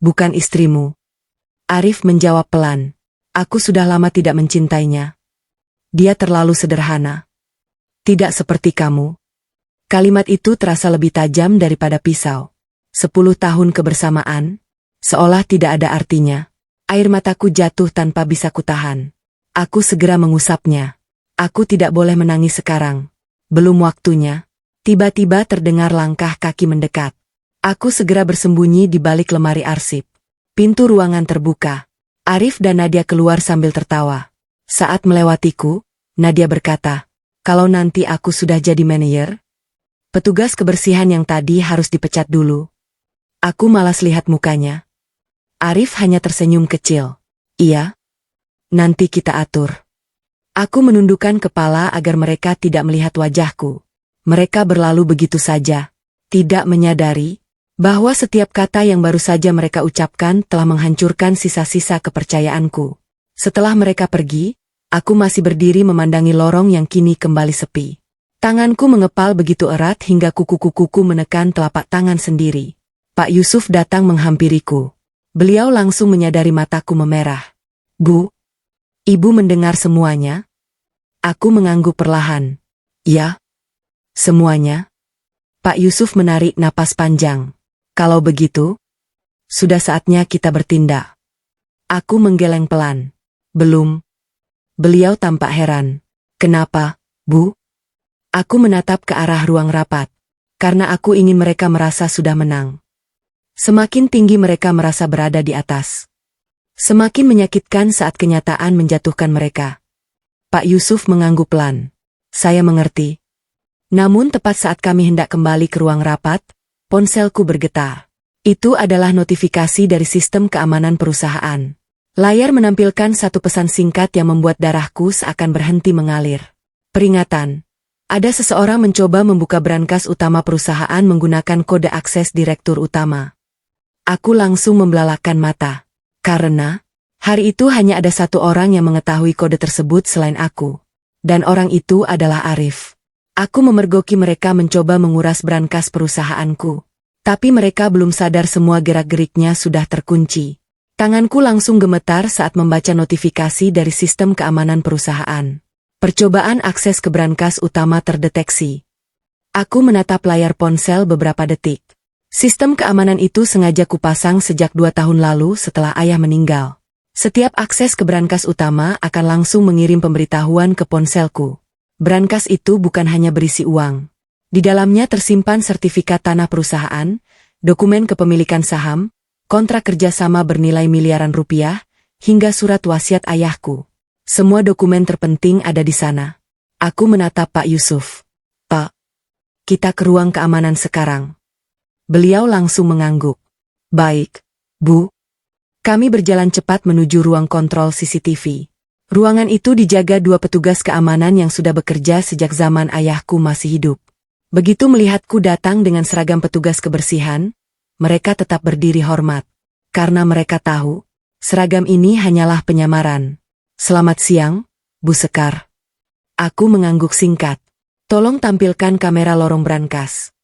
bukan istrimu." Arif menjawab pelan, "Aku sudah lama tidak mencintainya. Dia terlalu sederhana. Tidak seperti kamu." Kalimat itu terasa lebih tajam daripada pisau. 10 tahun kebersamaan, seolah tidak ada artinya. Air mataku jatuh tanpa bisa kutahan. Aku segera mengusapnya. Aku tidak boleh menangis sekarang. Belum waktunya. Tiba-tiba terdengar langkah kaki mendekat. Aku segera bersembunyi di balik lemari arsip. Pintu ruangan terbuka. Arif dan Nadia keluar sambil tertawa. Saat melewatiku, Nadia berkata, "Kalau nanti aku sudah jadi manajer, petugas kebersihan yang tadi harus dipecat dulu." Aku malas lihat mukanya. Arif hanya tersenyum kecil. "Iya, nanti kita atur." Aku menundukkan kepala agar mereka tidak melihat wajahku. Mereka berlalu begitu saja, tidak menyadari bahwa setiap kata yang baru saja mereka ucapkan telah menghancurkan sisa-sisa kepercayaanku. Setelah mereka pergi, aku masih berdiri memandangi lorong yang kini kembali sepi. Tanganku mengepal begitu erat hingga kuku-kukuku menekan telapak tangan sendiri. Pak Yusuf datang menghampiriku. Beliau langsung menyadari mataku memerah. "Bu, Ibu mendengar semuanya?" Aku mengangguk perlahan. "Ya, semuanya." Pak Yusuf menarik napas panjang. "Kalau begitu, sudah saatnya kita bertindak." Aku menggeleng pelan. "Belum." Beliau tampak heran. "Kenapa, Bu?" Aku menatap ke arah ruang rapat. Karena aku ingin mereka merasa sudah menang. Semakin tinggi mereka merasa berada di atas, semakin menyakitkan saat kenyataan menjatuhkan mereka. Pak Yusuf mengangguk pelan. "Saya mengerti." Namun tepat saat kami hendak kembali ke ruang rapat, ponselku bergetar. Itu adalah notifikasi dari sistem keamanan perusahaan. Layar menampilkan satu pesan singkat yang membuat darahku seakan berhenti mengalir. "Peringatan. Ada seseorang mencoba membuka brankas utama perusahaan menggunakan kode akses direktur utama." Aku langsung membelalakkan mata. Karena hari itu hanya ada satu orang yang mengetahui kode tersebut selain aku. Dan orang itu adalah Arif. Aku memergoki mereka mencoba menguras brankas perusahaanku. Tapi mereka belum sadar semua gerak-geriknya sudah terkunci. Tanganku langsung gemetar saat membaca notifikasi dari sistem keamanan perusahaan. Percobaan akses ke brankas utama terdeteksi. Aku menatap layar ponsel beberapa detik. Sistem keamanan itu sengaja kupasang sejak 2 tahun lalu setelah ayah meninggal. Setiap akses ke brankas utama akan langsung mengirim pemberitahuan ke ponselku. Brankas itu bukan hanya berisi uang. Di dalamnya tersimpan sertifikat tanah perusahaan, dokumen kepemilikan saham, kontrak kerjasama bernilai miliaran rupiah, hingga surat wasiat ayahku. Semua dokumen terpenting ada di sana. Aku menatap Pak Yusuf. "Pak, kita ke ruang keamanan sekarang." Beliau langsung mengangguk. "Baik, Bu." Kami berjalan cepat menuju ruang kontrol CCTV. Ruangan itu dijaga 2 petugas keamanan yang sudah bekerja sejak zaman ayahku masih hidup. Begitu melihatku datang dengan seragam petugas kebersihan, mereka tetap berdiri hormat. Karena mereka tahu, seragam ini hanyalah penyamaran. "Selamat siang, Bu Sekar." Aku mengangguk singkat. "Tolong tampilkan kamera lorong brankas."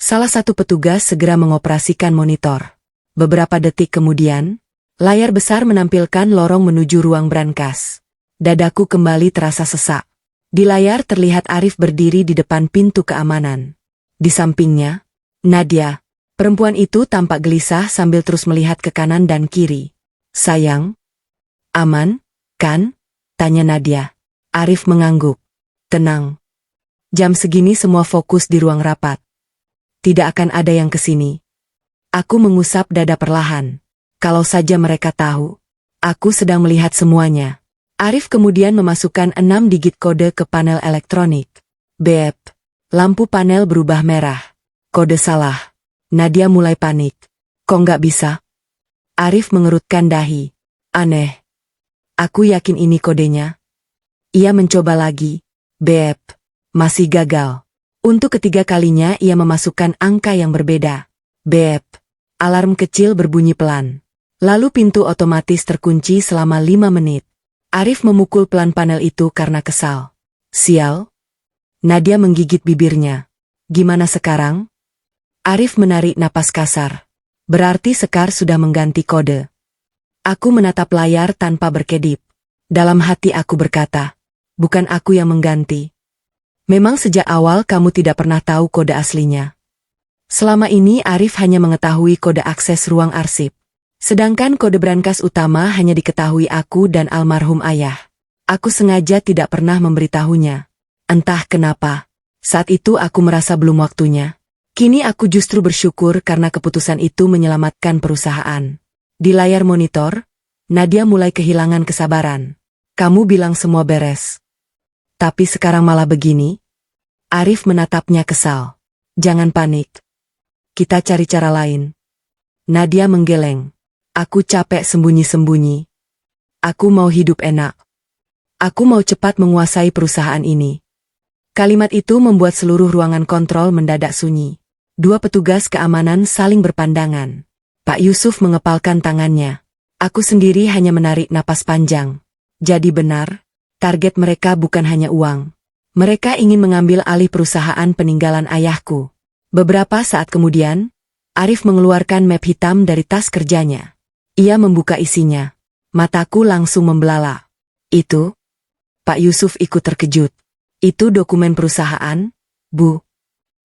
Salah satu petugas segera mengoperasikan monitor. Beberapa detik kemudian, layar besar menampilkan lorong menuju ruang brankas. Dadaku kembali terasa sesak. Di layar terlihat Arif berdiri di depan pintu keamanan. Di sampingnya, Nadia. Perempuan itu tampak gelisah sambil terus melihat ke kanan dan kiri. "Sayang, aman, kan?" tanya Nadia. Arif mengangguk. "Tenang. Jam segini semua fokus di ruang rapat. Tidak akan ada yang kesini." Aku mengusap dada perlahan. Kalau saja mereka tahu. Aku sedang melihat semuanya. Arif kemudian memasukkan 6 digit kode ke panel elektronik. Beep. Lampu panel berubah merah. Kode salah. Nadia mulai panik. Kok nggak bisa? Arif mengerutkan dahi. Aneh. Aku yakin ini kodenya. Ia mencoba lagi. Beep. Masih gagal. Untuk ketiga kalinya ia memasukkan angka yang berbeda. Beep. Alarm kecil berbunyi pelan. Lalu pintu otomatis terkunci selama 5 menit. Arif memukul pelan panel itu karena kesal. Sial. Nadia menggigit bibirnya. Gimana sekarang? Arif menarik napas kasar. Berarti Sekar sudah mengganti kode. Aku menatap layar tanpa berkedip. Dalam hati aku berkata, bukan aku yang mengganti. Memang sejak awal kamu tidak pernah tahu kode aslinya. Selama ini Arif hanya mengetahui kode akses ruang arsip. Sedangkan kode brankas utama hanya diketahui aku dan almarhum ayah. Aku sengaja tidak pernah memberitahunya. Entah kenapa. Saat itu aku merasa belum waktunya. Kini aku justru bersyukur karena keputusan itu menyelamatkan perusahaan. Di layar monitor, Nadia mulai kehilangan kesabaran. Kamu bilang semua beres. Tapi sekarang malah begini? Arif menatapnya kesal. Jangan panik. Kita cari cara lain. Nadia menggeleng. Aku capek sembunyi-sembunyi. Aku mau hidup enak. Aku mau cepat menguasai perusahaan ini. Kalimat itu membuat seluruh ruangan kontrol mendadak sunyi. 2 petugas keamanan saling berpandangan. Pak Yusuf mengepalkan tangannya. Aku sendiri hanya menarik napas panjang. Jadi benar, target mereka bukan hanya uang. Mereka ingin mengambil alih perusahaan peninggalan ayahku. Beberapa saat kemudian, Arif mengeluarkan map hitam dari tas kerjanya. Ia membuka isinya. Mataku langsung membelalak. Itu? Pak Yusuf ikut terkejut. Itu dokumen perusahaan, Bu.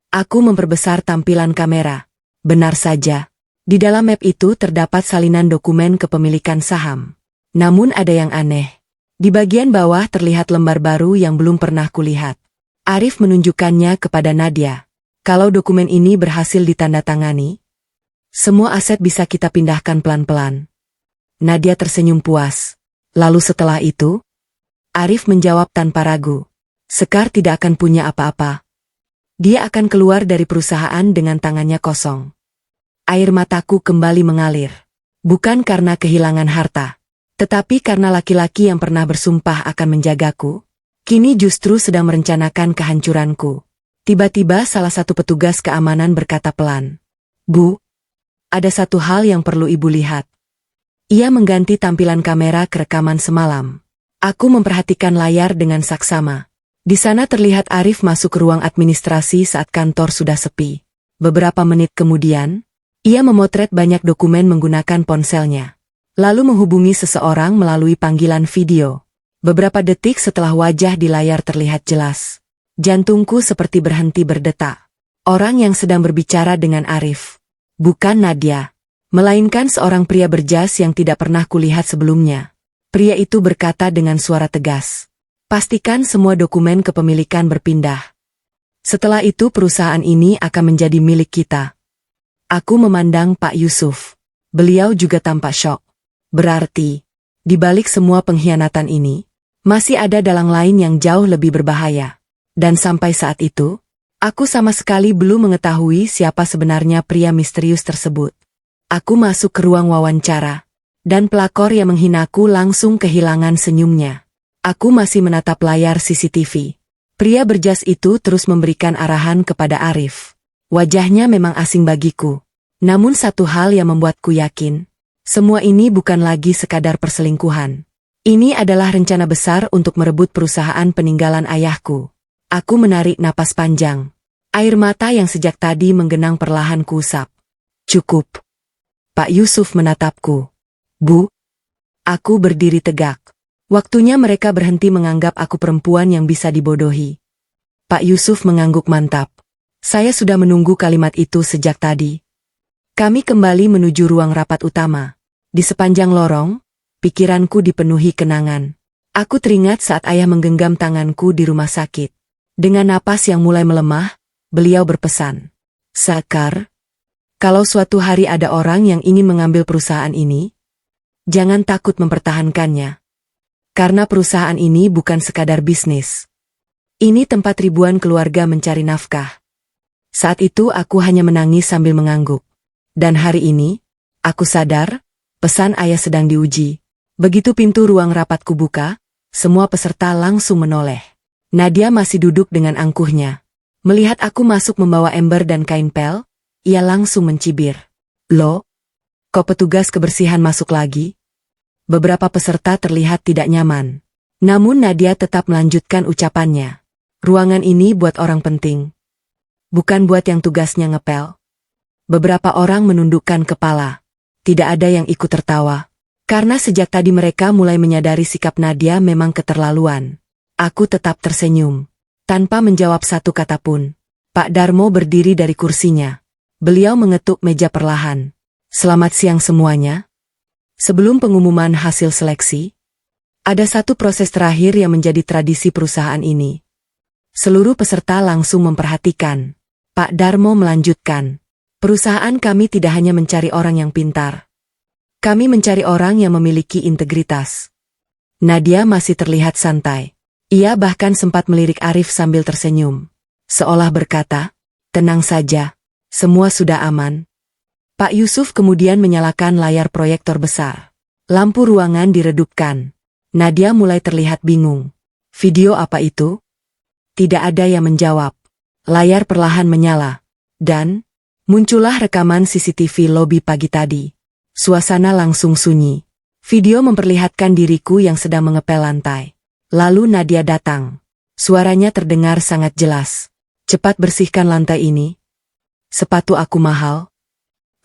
Aku memperbesar tampilan kamera. Benar saja. Di dalam map itu terdapat salinan dokumen kepemilikan saham. Namun ada yang aneh. Di bagian bawah terlihat lembar baru yang belum pernah kulihat. Arif menunjukkannya kepada Nadia. Kalau dokumen ini berhasil ditandatangani, semua aset bisa kita pindahkan pelan-pelan. Nadia tersenyum puas. Lalu setelah itu, Arif menjawab tanpa ragu. Sekar tidak akan punya apa-apa. Dia akan keluar dari perusahaan dengan tangannya kosong. Air mataku kembali mengalir. Bukan karena kehilangan harta, tetapi karena laki-laki yang pernah bersumpah akan menjagaku, kini justru sedang merencanakan kehancuranku. Tiba-tiba salah satu petugas keamanan berkata pelan. Bu, ada satu hal yang perlu Ibu lihat. Ia mengganti tampilan kamera ke rekaman semalam. Aku memperhatikan layar dengan saksama. Di sana terlihat Arif masuk ke ruang administrasi saat kantor sudah sepi. Beberapa menit kemudian, ia memotret banyak dokumen menggunakan ponselnya. Lalu menghubungi seseorang melalui panggilan video. Beberapa detik setelah wajah di layar terlihat jelas. Jantungku seperti berhenti berdetak. Orang yang sedang berbicara dengan Arif. Bukan Nadia, melainkan seorang pria berjas yang tidak pernah kulihat sebelumnya. Pria itu berkata dengan suara tegas. Pastikan semua dokumen kepemilikan berpindah. Setelah itu perusahaan ini akan menjadi milik kita. Aku memandang Pak Yusuf. Beliau juga tampak syok. Berarti, di balik semua pengkhianatan ini, masih ada dalang lain yang jauh lebih berbahaya. Dan sampai saat itu, aku sama sekali belum mengetahui siapa sebenarnya pria misterius tersebut. Aku masuk ke ruang wawancara, dan pelakor yang menghinaku langsung kehilangan senyumnya. Aku masih menatap layar CCTV. Pria berjas itu terus memberikan arahan kepada Arif. Wajahnya memang asing bagiku. Namun satu hal yang membuatku yakin, semua ini bukan lagi sekadar perselingkuhan. Ini adalah rencana besar untuk merebut perusahaan peninggalan ayahku. Aku menarik napas panjang. Air mata yang sejak tadi menggenang perlahan kuusap. Cukup. Pak Yusuf menatapku. Bu. Aku berdiri tegak. Waktunya mereka berhenti menganggap aku perempuan yang bisa dibodohi. Pak Yusuf mengangguk mantap. Saya sudah menunggu kalimat itu sejak tadi. Kami kembali menuju ruang rapat utama. Di sepanjang lorong, pikiranku dipenuhi kenangan. Aku teringat saat ayah menggenggam tanganku di rumah sakit. Dengan napas yang mulai melemah, beliau berpesan. Sekar, Kalau suatu hari ada orang yang ingin mengambil perusahaan ini, jangan takut mempertahankannya. Karena perusahaan ini bukan sekadar bisnis. Ini tempat ribuan keluarga mencari nafkah. Saat itu aku hanya menangis sambil mengangguk. Dan hari ini, aku sadar, pesan ayah sedang diuji. Begitu pintu ruang rapatku buka, semua peserta langsung menoleh. Nadia masih duduk dengan angkuhnya. Melihat aku masuk membawa ember dan kain pel, ia langsung mencibir. Loh, kok petugas kebersihan masuk lagi? Beberapa peserta terlihat tidak nyaman. Namun Nadia tetap melanjutkan ucapannya. Ruangan ini buat orang penting. Bukan buat yang tugasnya ngepel. Beberapa orang menundukkan kepala. Tidak ada yang ikut tertawa. Karena sejak tadi mereka mulai menyadari sikap Nadia memang keterlaluan. Aku tetap tersenyum. Tanpa menjawab satu kata pun. Pak Darmo berdiri dari kursinya. Beliau mengetuk meja perlahan. Selamat siang semuanya. Sebelum pengumuman hasil seleksi, ada satu proses terakhir yang menjadi tradisi perusahaan ini. Seluruh peserta langsung memperhatikan. Pak Darmo melanjutkan. Perusahaan kami tidak hanya mencari orang yang pintar. Kami mencari orang yang memiliki integritas. Nadia masih terlihat santai. Ia bahkan sempat melirik Arif sambil tersenyum. Seolah berkata, tenang saja, semua sudah aman. Pak Yusuf kemudian menyalakan layar proyektor besar. Lampu ruangan diredupkan. Nadia mulai terlihat bingung. Video apa itu? Tidak ada yang menjawab. Layar perlahan menyala. Dan, muncullah rekaman CCTV lobi pagi tadi. Suasana langsung sunyi. Video memperlihatkan diriku yang sedang mengepel lantai. Lalu Nadia datang. Suaranya terdengar sangat jelas. Cepat bersihkan lantai ini. Sepatu aku mahal.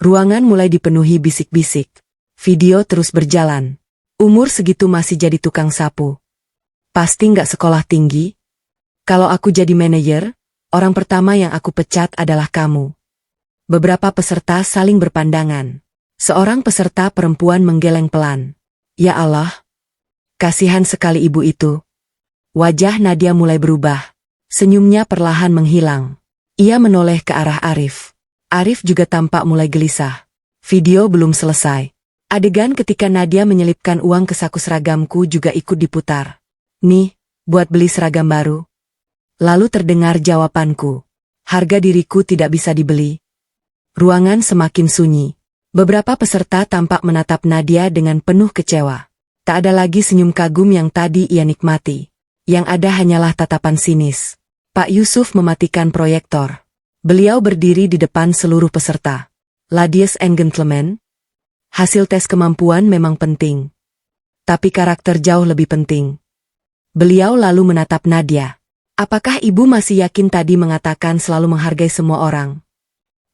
Ruangan mulai dipenuhi bisik-bisik. Video terus berjalan. Umur segitu masih jadi tukang sapu. Pasti nggak sekolah tinggi. Kalau aku jadi manajer, orang pertama yang aku pecat adalah kamu. Beberapa peserta saling berpandangan. Seorang peserta perempuan menggeleng pelan. Ya Allah. Kasihan sekali ibu itu. Wajah Nadia mulai berubah. Senyumnya perlahan menghilang. Ia menoleh ke arah Arif. Arif juga tampak mulai gelisah. Video belum selesai. Adegan ketika Nadia menyelipkan uang ke saku seragamku juga ikut diputar. Nih, buat beli seragam baru. Lalu terdengar jawabanku. Harga diriku tidak bisa dibeli. Ruangan semakin sunyi. Beberapa peserta tampak menatap Nadia dengan penuh kecewa. Tak ada lagi senyum kagum yang tadi ia nikmati. Yang ada hanyalah tatapan sinis. Pak Yusuf mematikan proyektor. Beliau berdiri di depan seluruh peserta. Ladies and gentlemen, hasil tes kemampuan memang penting. Tapi karakter jauh lebih penting. Beliau lalu menatap Nadia. Apakah ibu masih yakin tadi mengatakan selalu menghargai semua orang?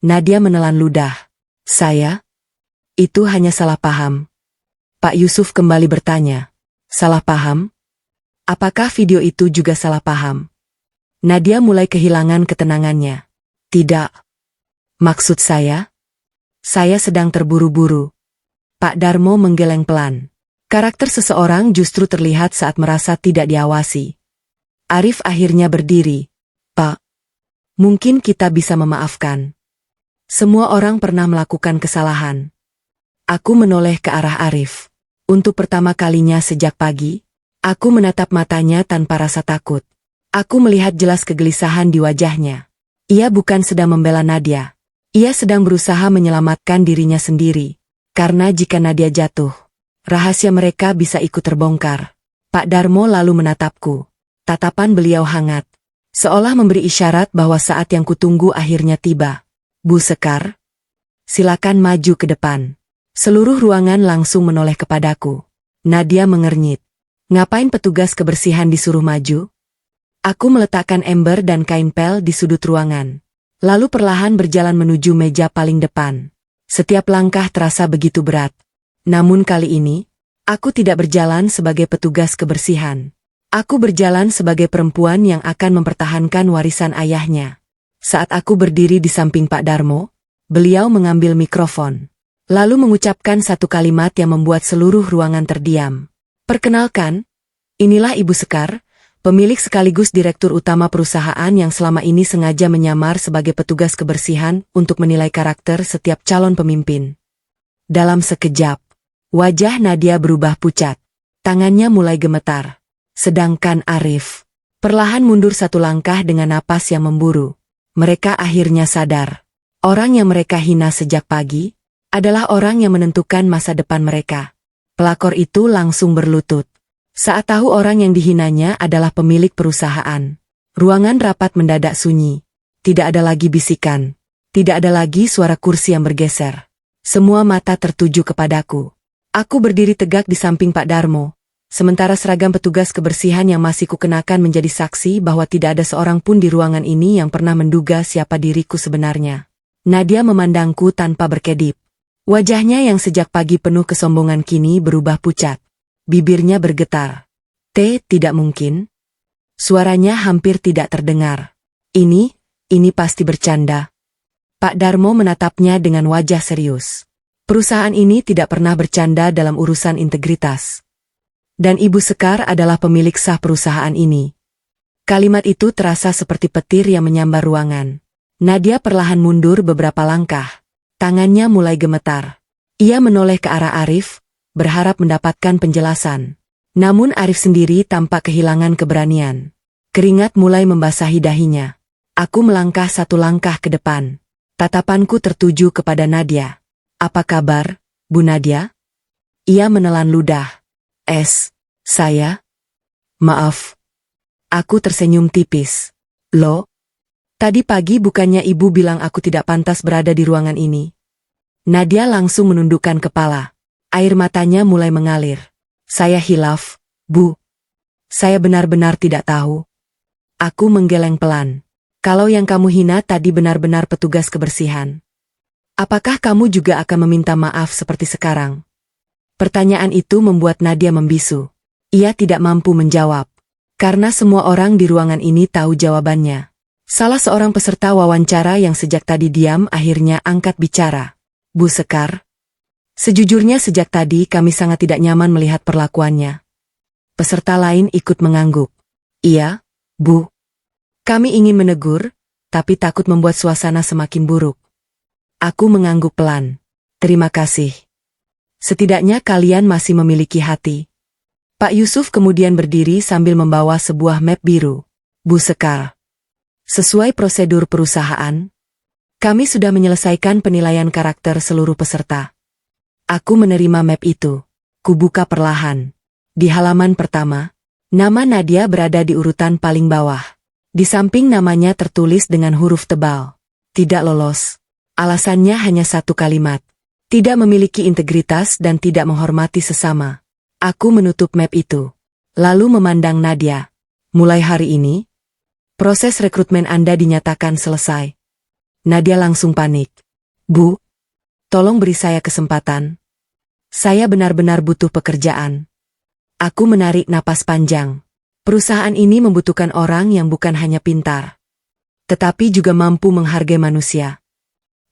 Nadia menelan ludah. Saya? Itu hanya salah paham. Pak Yusuf kembali bertanya. Salah paham? Apakah video itu juga salah paham? Nadia mulai kehilangan ketenangannya. Tidak. Maksud saya sedang terburu-buru. Pak Darmo menggeleng pelan. Karakter seseorang justru terlihat saat merasa tidak diawasi. Arif akhirnya berdiri. Pak, mungkin kita bisa memaafkan. Semua orang pernah melakukan kesalahan. Aku menoleh ke arah Arif. Untuk pertama kalinya sejak pagi, aku menatap matanya tanpa rasa takut. Aku melihat jelas kegelisahan di wajahnya. Ia bukan sedang membela Nadia. Ia sedang berusaha menyelamatkan dirinya sendiri. Karena jika Nadia jatuh, rahasia mereka bisa ikut terbongkar. Pak Darmo lalu menatapku. Tatapan beliau hangat. Seolah memberi isyarat bahwa saat yang kutunggu akhirnya tiba. Bu Sekar, silakan maju ke depan. Seluruh ruangan langsung menoleh kepadaku. Nadia mengernyit. Ngapain petugas kebersihan disuruh maju? Aku meletakkan ember dan kain pel di sudut ruangan. Lalu perlahan berjalan menuju meja paling depan. Setiap langkah terasa begitu berat. Namun kali ini, aku tidak berjalan sebagai petugas kebersihan. Aku berjalan sebagai perempuan yang akan mempertahankan warisan ayahnya. Saat aku berdiri di samping Pak Darmo, beliau mengambil mikrofon. Lalu mengucapkan satu kalimat yang membuat seluruh ruangan terdiam. Perkenalkan, inilah Ibu Sekar, Pemilik sekaligus direktur utama perusahaan yang selama ini sengaja menyamar sebagai petugas kebersihan untuk menilai karakter setiap calon pemimpin. Dalam sekejap, wajah Nadia berubah pucat. Tangannya mulai gemetar. Sedangkan Arif perlahan mundur satu langkah dengan napas yang memburu. Mereka akhirnya sadar. Orang yang mereka hina sejak pagi adalah orang yang menentukan masa depan mereka. Pelakor itu langsung berlutut. Saat tahu orang yang dihinanya adalah pemilik perusahaan. Ruangan rapat mendadak sunyi. Tidak ada lagi bisikan. Tidak ada lagi suara kursi yang bergeser. Semua mata tertuju kepadaku. Aku berdiri tegak di samping Pak Darmo. Sementara seragam petugas kebersihan yang masih kukenakan menjadi saksi bahwa tidak ada seorang pun di ruangan ini yang pernah menduga siapa diriku sebenarnya. Nadia memandangku tanpa berkedip. Wajahnya yang sejak pagi penuh kesombongan kini berubah pucat. Bibirnya bergetar. Tidak mungkin. Suaranya hampir tidak terdengar. Ini pasti bercanda. Pak Darmo menatapnya dengan wajah serius. Perusahaan ini tidak pernah bercanda dalam urusan integritas. Dan Ibu Sekar adalah pemilik sah perusahaan ini. Kalimat itu terasa seperti petir yang menyambar ruangan. Nadia perlahan mundur beberapa langkah. Tangannya mulai gemetar. Ia menoleh ke arah Arif, berharap mendapatkan penjelasan. Namun Arif sendiri tampak kehilangan keberanian. Keringat mulai membasahi dahinya. Aku melangkah satu langkah ke depan. Tatapanku tertuju kepada Nadia. Apa kabar, Bu Nadia? Ia menelan ludah. Saya? Maaf. Aku tersenyum tipis. Loh? Tadi pagi bukannya Ibu bilang aku tidak pantas berada di ruangan ini? Nadia langsung menundukkan kepala. Air matanya mulai mengalir. Saya hilaf, Bu. Saya benar-benar tidak tahu. Aku menggeleng pelan. Kalau yang kamu hina tadi benar-benar petugas kebersihan. Apakah kamu juga akan meminta maaf seperti sekarang? Pertanyaan itu membuat Nadia membisu. Ia tidak mampu menjawab. Karena semua orang di ruangan ini tahu jawabannya. Salah seorang peserta wawancara yang sejak tadi diam akhirnya angkat bicara. Bu Sekar. Sejujurnya sejak tadi kami sangat tidak nyaman melihat perlakuannya. Peserta lain ikut mengangguk. Iya, Bu. Kami ingin menegur, tapi takut membuat suasana semakin buruk. Aku mengangguk pelan. Terima kasih. Setidaknya kalian masih memiliki hati. Pak Yusuf kemudian berdiri sambil membawa sebuah map biru. Bu Sekar. Sesuai prosedur perusahaan, kami sudah menyelesaikan penilaian karakter seluruh peserta. Aku menerima map itu. Kubuka perlahan. Di halaman pertama, nama Nadia berada di urutan paling bawah. Di samping namanya tertulis dengan huruf tebal. Tidak lolos. Alasannya hanya satu kalimat. Tidak memiliki integritas dan tidak menghormati sesama. Aku menutup map itu. Lalu memandang Nadia. Mulai hari ini, proses rekrutmen Anda dinyatakan selesai. Nadia langsung panik. Bu, tolong beri saya kesempatan. Saya benar-benar butuh pekerjaan. Aku menarik napas panjang. Perusahaan ini membutuhkan orang yang bukan hanya pintar, tetapi juga mampu menghargai manusia.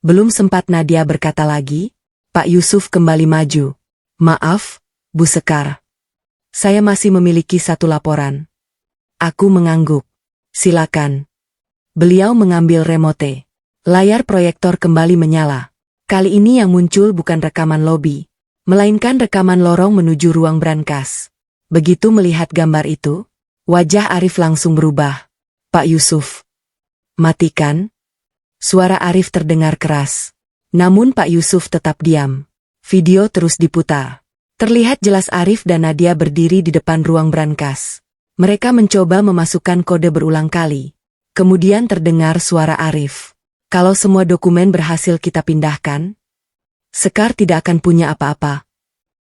Belum sempat Nadia berkata lagi, Pak Yusuf kembali maju. Maaf, Bu Sekar. Saya masih memiliki satu laporan. Aku mengangguk. Silakan. Beliau mengambil remote. Layar proyektor kembali menyala. Kali ini yang muncul bukan rekaman lobi, melainkan rekaman lorong menuju ruang brankas. Begitu melihat gambar itu, wajah Arif langsung berubah. Pak Yusuf. Matikan. Suara Arif terdengar keras. Namun Pak Yusuf tetap diam. Video terus diputar. Terlihat jelas Arif dan Nadia berdiri di depan ruang brankas. Mereka mencoba memasukkan kode berulang kali. Kemudian terdengar suara Arif. Kalau semua dokumen berhasil kita pindahkan, Sekar tidak akan punya apa-apa.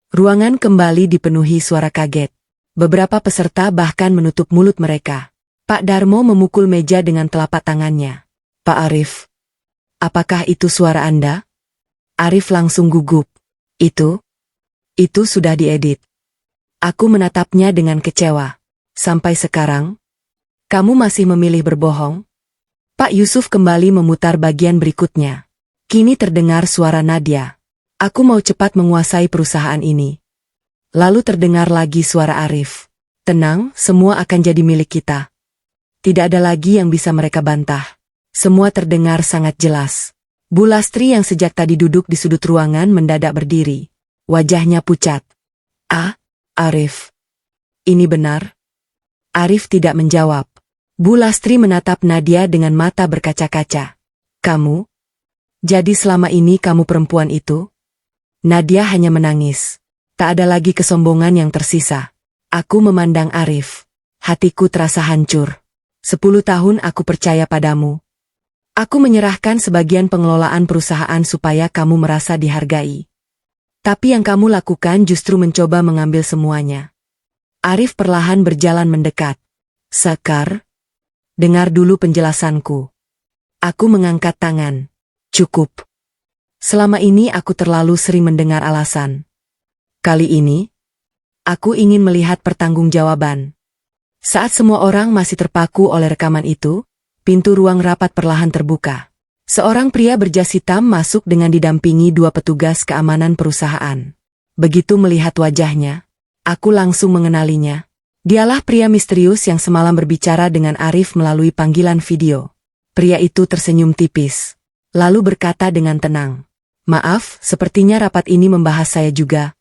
Ruangan kembali dipenuhi suara kaget. Beberapa peserta bahkan menutup mulut mereka. Pak Darmo memukul meja dengan telapak tangannya. Pak Arif, apakah itu suara Anda? Arif langsung gugup. Itu sudah diedit. Aku menatapnya dengan kecewa. Sampai sekarang, kamu masih memilih berbohong? Pak Yusuf kembali memutar bagian berikutnya. Kini terdengar suara Nadia. Aku mau cepat menguasai perusahaan ini. Lalu terdengar lagi suara Arif. Tenang, semua akan jadi milik kita. Tidak ada lagi yang bisa mereka bantah. Semua terdengar sangat jelas. Bu Lastri yang sejak tadi duduk di sudut ruangan mendadak berdiri. Wajahnya pucat. Arif. Ini benar? Arif tidak menjawab. Bu Lastri menatap Nadia dengan mata berkaca-kaca. Kamu? Jadi selama ini kamu perempuan itu? Nadia hanya menangis. Tak ada lagi kesombongan yang tersisa. Aku memandang Arif. Hatiku terasa hancur. 10 tahun aku percaya padamu. Aku menyerahkan sebagian pengelolaan perusahaan supaya kamu merasa dihargai. Tapi yang kamu lakukan justru mencoba mengambil semuanya. Arif perlahan berjalan mendekat. Sekar, dengar dulu penjelasanku. Aku mengangkat tangan. Cukup. Selama ini aku terlalu sering mendengar alasan. Kali ini, aku ingin melihat pertanggungjawaban. Saat semua orang masih terpaku oleh rekaman itu, pintu ruang rapat perlahan terbuka. Seorang pria berjas hitam masuk dengan didampingi 2 petugas keamanan perusahaan. Begitu melihat wajahnya, aku langsung mengenalinya. Dialah pria misterius yang semalam berbicara dengan Arif melalui panggilan video. Pria itu tersenyum tipis, lalu berkata dengan tenang, "Maaf, sepertinya rapat ini membahas saya juga."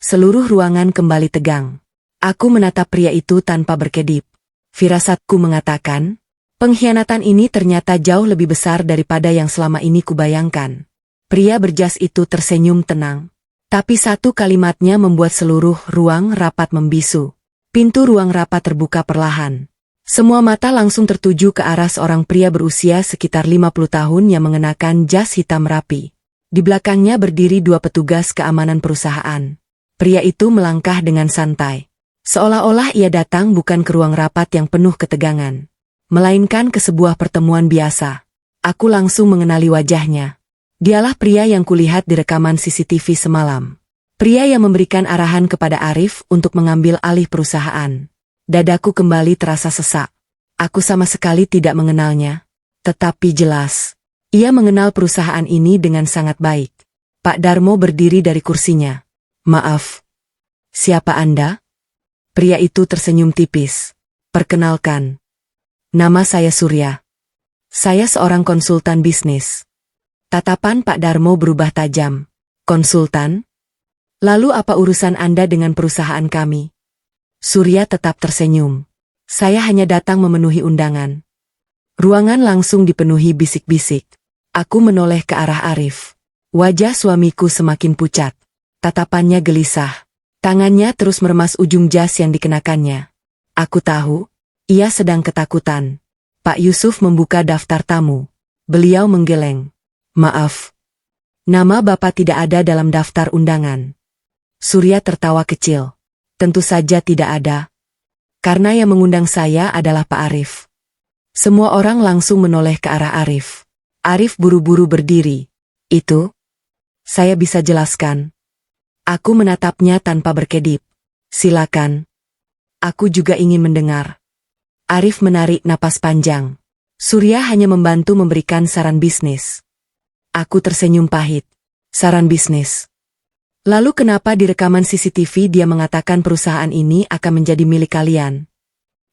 Seluruh ruangan kembali tegang. Aku menatap pria itu tanpa berkedip. Firasatku mengatakan, pengkhianatan ini ternyata jauh lebih besar daripada yang selama ini kubayangkan. Pria berjas itu tersenyum tenang. Tapi satu kalimatnya membuat seluruh ruang rapat membisu. Pintu ruang rapat terbuka perlahan. Semua mata langsung tertuju ke arah seorang pria berusia sekitar 50 tahun yang mengenakan jas hitam rapi. Di belakangnya berdiri 2 petugas keamanan perusahaan. Pria itu melangkah dengan santai. Seolah-olah ia datang bukan ke ruang rapat yang penuh ketegangan, melainkan ke sebuah pertemuan biasa. Aku langsung mengenali wajahnya. Dialah pria yang kulihat di rekaman CCTV semalam. Pria yang memberikan arahan kepada Arif untuk mengambil alih perusahaan. Dadaku kembali terasa sesak. Aku sama sekali tidak mengenalnya. Tetapi jelas, ia mengenal perusahaan ini dengan sangat baik. Pak Darmo berdiri dari kursinya. Maaf. Siapa Anda? Pria itu tersenyum tipis. Perkenalkan. Nama saya Surya. Saya seorang konsultan bisnis. Tatapan Pak Darmo berubah tajam. Konsultan? Lalu apa urusan Anda dengan perusahaan kami? Surya tetap tersenyum. Saya hanya datang memenuhi undangan. Ruangan langsung dipenuhi bisik-bisik. Aku menoleh ke arah Arif. Wajah suamiku semakin pucat. Tatapannya gelisah. Tangannya terus meremas ujung jas yang dikenakannya. Aku tahu, ia sedang ketakutan. Pak Yusuf membuka daftar tamu. Beliau menggeleng. Maaf. Nama Bapak tidak ada dalam daftar undangan. Surya tertawa kecil. Tentu saja tidak ada. Karena yang mengundang saya adalah Pak Arif. Semua orang langsung menoleh ke arah Arif. Arif buru-buru berdiri. Itu? Saya bisa jelaskan. Aku menatapnya tanpa berkedip. Silakan. Aku juga ingin mendengar. Arif menarik napas panjang. Surya hanya membantu memberikan saran bisnis. Aku tersenyum pahit. Saran bisnis. Lalu kenapa di rekaman CCTV dia mengatakan perusahaan ini akan menjadi milik kalian?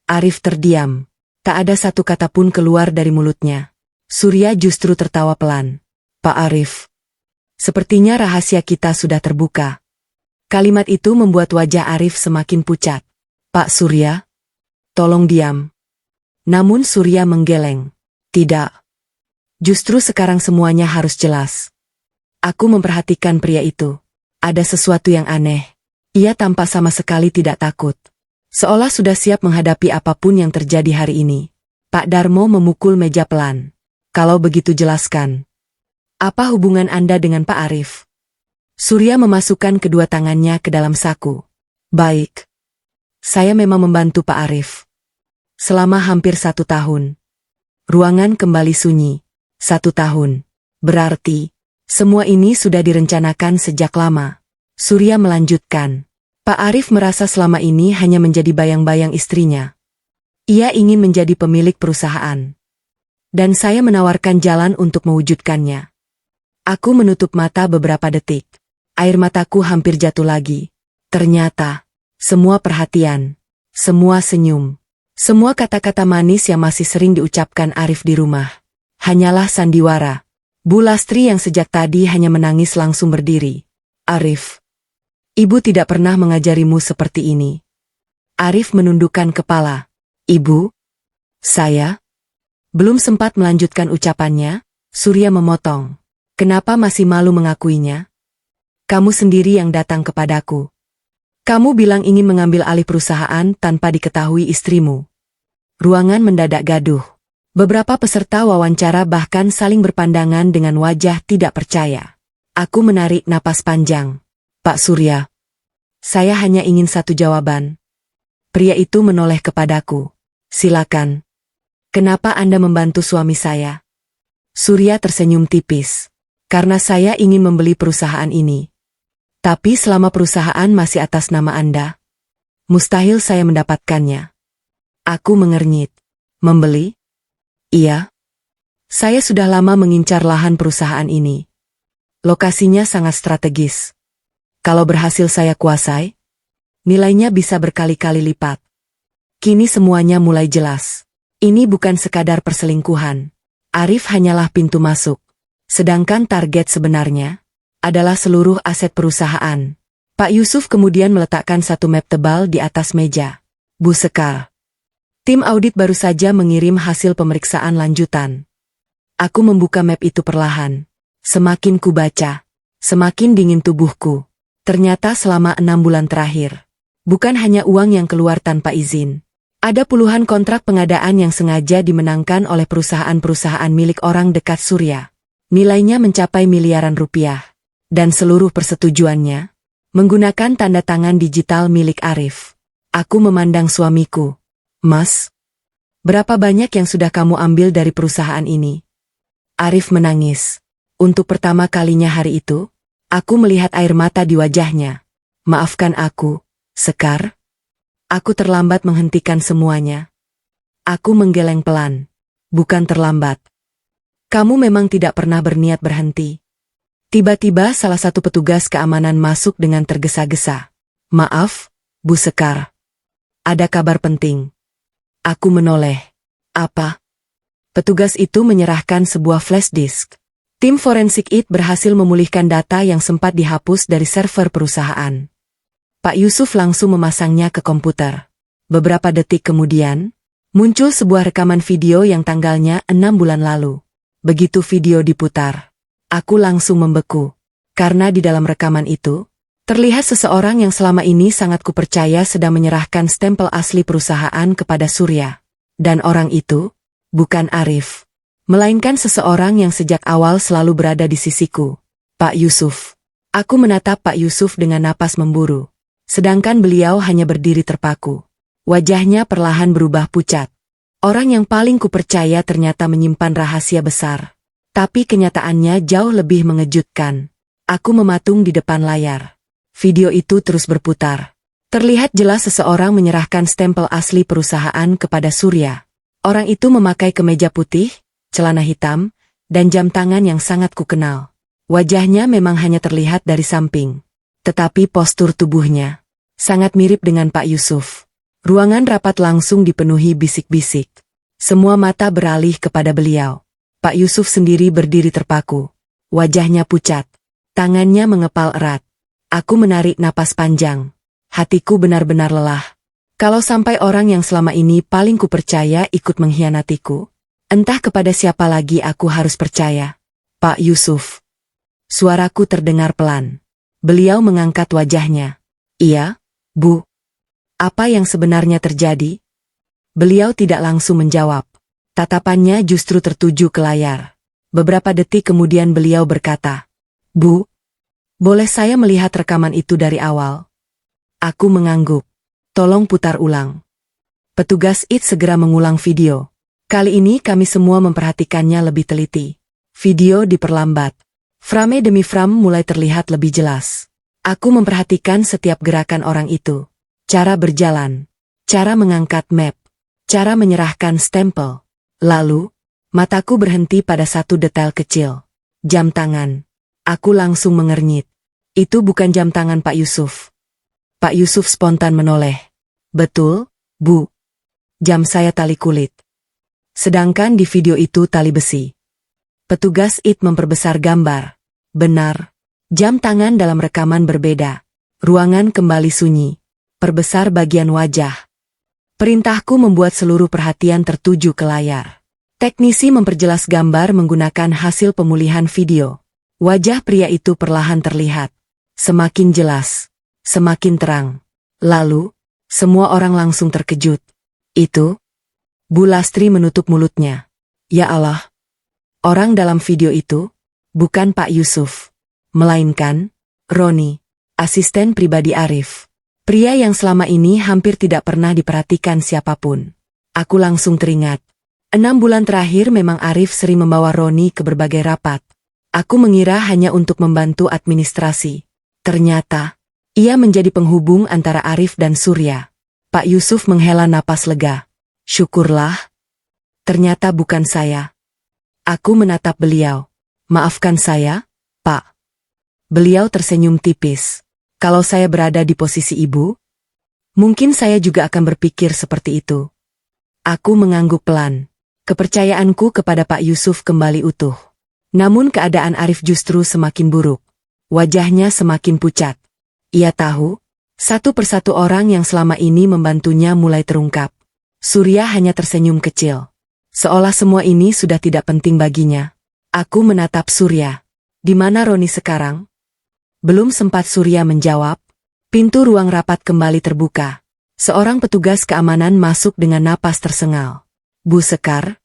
Arif terdiam. Tak ada satu kata pun keluar dari mulutnya. Surya justru tertawa pelan. Pak Arif. Sepertinya rahasia kita sudah terbuka. Kalimat itu membuat wajah Arif semakin pucat. Pak Surya, tolong diam. Namun Surya menggeleng. Tidak. Justru sekarang semuanya harus jelas. Aku memperhatikan pria itu. Ada sesuatu yang aneh. Ia tampak sama sekali tidak takut. Seolah sudah siap menghadapi apapun yang terjadi hari ini. Pak Darmo memukul meja pelan. Kalau begitu jelaskan. Apa hubungan Anda dengan Pak Arif? Surya memasukkan kedua tangannya ke dalam saku. Baik. Saya memang membantu Pak Arif. Selama hampir 1 tahun. Ruangan kembali sunyi. 1 tahun. Berarti, semua ini sudah direncanakan sejak lama. Surya melanjutkan. Pak Arif merasa selama ini hanya menjadi bayang-bayang istrinya. Ia ingin menjadi pemilik perusahaan. Dan saya menawarkan jalan untuk mewujudkannya. Aku menutup mata beberapa detik. Air mataku hampir jatuh lagi. Ternyata, semua perhatian, Semua senyum. Semua kata-kata manis yang masih sering diucapkan Arif di rumah. Hanyalah sandiwara. Bu Lastri yang sejak tadi hanya menangis langsung berdiri. Arif. Ibu tidak pernah mengajarimu seperti ini. Arif menundukkan kepala. Ibu? Saya? Belum sempat melanjutkan ucapannya, Surya memotong. Kenapa masih malu mengakuinya? Kamu sendiri yang datang kepadaku. Kamu bilang ingin mengambil alih perusahaan tanpa diketahui istrimu. Ruangan mendadak gaduh. Beberapa peserta wawancara bahkan saling berpandangan dengan wajah tidak percaya. Aku menarik napas panjang. Pak Surya. Saya hanya ingin satu jawaban. Pria itu menoleh kepadaku. Silakan. Kenapa Anda membantu suami saya? Surya tersenyum tipis. Karena saya ingin membeli perusahaan ini. Tapi selama perusahaan masih atas nama Anda, mustahil saya mendapatkannya. Aku mengernyit. Membeli? Iya. Saya sudah lama mengincar lahan perusahaan ini. Lokasinya sangat strategis. Kalau berhasil saya kuasai, nilainya bisa berkali-kali lipat. Kini semuanya mulai jelas. Ini bukan sekadar perselingkuhan. Arif hanyalah pintu masuk. Sedangkan target sebenarnya adalah seluruh aset perusahaan. Pak Yusuf kemudian meletakkan satu map tebal di atas meja. Bu Sekar. Tim audit baru saja mengirim hasil pemeriksaan lanjutan. Aku membuka map itu perlahan. Semakin kubaca, semakin dingin tubuhku. Ternyata selama 6 bulan terakhir, bukan hanya uang yang keluar tanpa izin. Ada puluhan kontrak pengadaan yang sengaja dimenangkan oleh perusahaan-perusahaan milik orang dekat Surya. Nilainya mencapai miliaran rupiah. Dan seluruh persetujuannya menggunakan tanda tangan digital milik Arif. Aku memandang suamiku. Mas, berapa banyak yang sudah kamu ambil dari perusahaan ini? Arif menangis. Untuk pertama kalinya hari itu, aku melihat air mata di wajahnya. Maafkan aku, Sekar. Aku terlambat menghentikan semuanya. Aku menggeleng pelan. Bukan terlambat. Kamu memang tidak pernah berniat berhenti. Tiba-tiba salah satu petugas keamanan masuk dengan tergesa-gesa. Maaf, Bu Sekar. Ada kabar penting. Aku menoleh. Apa? Petugas itu menyerahkan sebuah flash disk. Tim forensik IT berhasil memulihkan data yang sempat dihapus dari server perusahaan. Pak Yusuf langsung memasangnya ke komputer. Beberapa detik kemudian, muncul sebuah rekaman video yang tanggalnya 6 bulan lalu. Begitu video diputar, aku langsung membeku. Karena di dalam rekaman itu, terlihat seseorang yang selama ini sangat kupercaya sedang menyerahkan stempel asli perusahaan kepada Surya. Dan orang itu, bukan Arif, melainkan seseorang yang sejak awal selalu berada di sisiku. Pak Yusuf. Aku menatap Pak Yusuf dengan napas memburu. Sedangkan beliau hanya berdiri terpaku. Wajahnya perlahan berubah pucat. Orang yang paling kupercaya ternyata menyimpan rahasia besar. Tapi kenyataannya jauh lebih mengejutkan. Aku mematung di depan layar. Video itu terus berputar. Terlihat jelas seseorang menyerahkan stempel asli perusahaan kepada Surya. Orang itu memakai kemeja putih, celana hitam, dan jam tangan yang sangat kukenal. Wajahnya memang hanya terlihat dari samping. Tetapi postur tubuhnya sangat mirip dengan Pak Yusuf. Ruangan rapat langsung dipenuhi bisik-bisik. Semua mata beralih kepada beliau. Pak Yusuf sendiri berdiri terpaku. Wajahnya pucat. Tangannya mengepal erat. Aku menarik napas panjang. Hatiku benar-benar lelah. Kalau sampai orang yang selama ini paling kupercaya ikut mengkhianatiku, entah kepada siapa lagi aku harus percaya. Pak Yusuf. Suaraku terdengar pelan. Beliau mengangkat wajahnya. Iya, Bu. Apa yang sebenarnya terjadi? Beliau tidak langsung menjawab. Tatapannya justru tertuju ke layar. Beberapa detik kemudian beliau berkata, Bu, boleh saya melihat rekaman itu dari awal? Aku mengangguk. Tolong putar ulang. Petugas IT segera mengulang video. Kali ini kami semua memperhatikannya lebih teliti. Video diperlambat. Frame demi frame mulai terlihat lebih jelas. Aku memperhatikan setiap gerakan orang itu. Cara berjalan. Cara mengangkat map. Cara menyerahkan stempel. Lalu, mataku berhenti pada satu detail kecil. Jam tangan. Aku langsung mengernyit. Itu bukan jam tangan Pak Yusuf. Pak Yusuf spontan menoleh. Betul, Bu. Jam saya tali kulit. Sedangkan di video itu tali besi. Petugas IT memperbesar gambar. Benar. Jam tangan dalam rekaman berbeda. Ruangan kembali sunyi. Perbesar bagian wajah. Perintahku membuat seluruh perhatian tertuju ke layar. Teknisi memperjelas gambar menggunakan hasil pemulihan video. Wajah pria itu perlahan terlihat. Semakin jelas. Semakin terang. Lalu, semua orang langsung terkejut. Itu? Bu Lastri menutup mulutnya. Ya Allah. Orang dalam video itu, bukan Pak Yusuf. Melainkan, Roni, asisten pribadi Arif. Pria yang selama ini hampir tidak pernah diperhatikan siapapun. Aku langsung teringat. 6 bulan terakhir memang Arif sering membawa Roni ke berbagai rapat. Aku mengira hanya untuk membantu administrasi. Ternyata, ia menjadi penghubung antara Arif dan Surya. Pak Yusuf menghela napas lega. Syukurlah. Ternyata bukan saya. Aku menatap beliau. Maafkan saya, Pak. Beliau tersenyum tipis. Kalau saya berada di posisi ibu, mungkin saya juga akan berpikir seperti itu. Aku mengangguk pelan. Kepercayaanku kepada Pak Yusuf kembali utuh. Namun keadaan Arif justru semakin buruk. Wajahnya semakin pucat. Ia tahu, satu persatu orang yang selama ini membantunya mulai terungkap. Surya hanya tersenyum kecil. Seolah semua ini sudah tidak penting baginya. Aku menatap Surya. Di mana Roni sekarang? Belum sempat Surya menjawab, pintu ruang rapat kembali terbuka. Seorang petugas keamanan masuk dengan napas tersengal. Bu Sekar?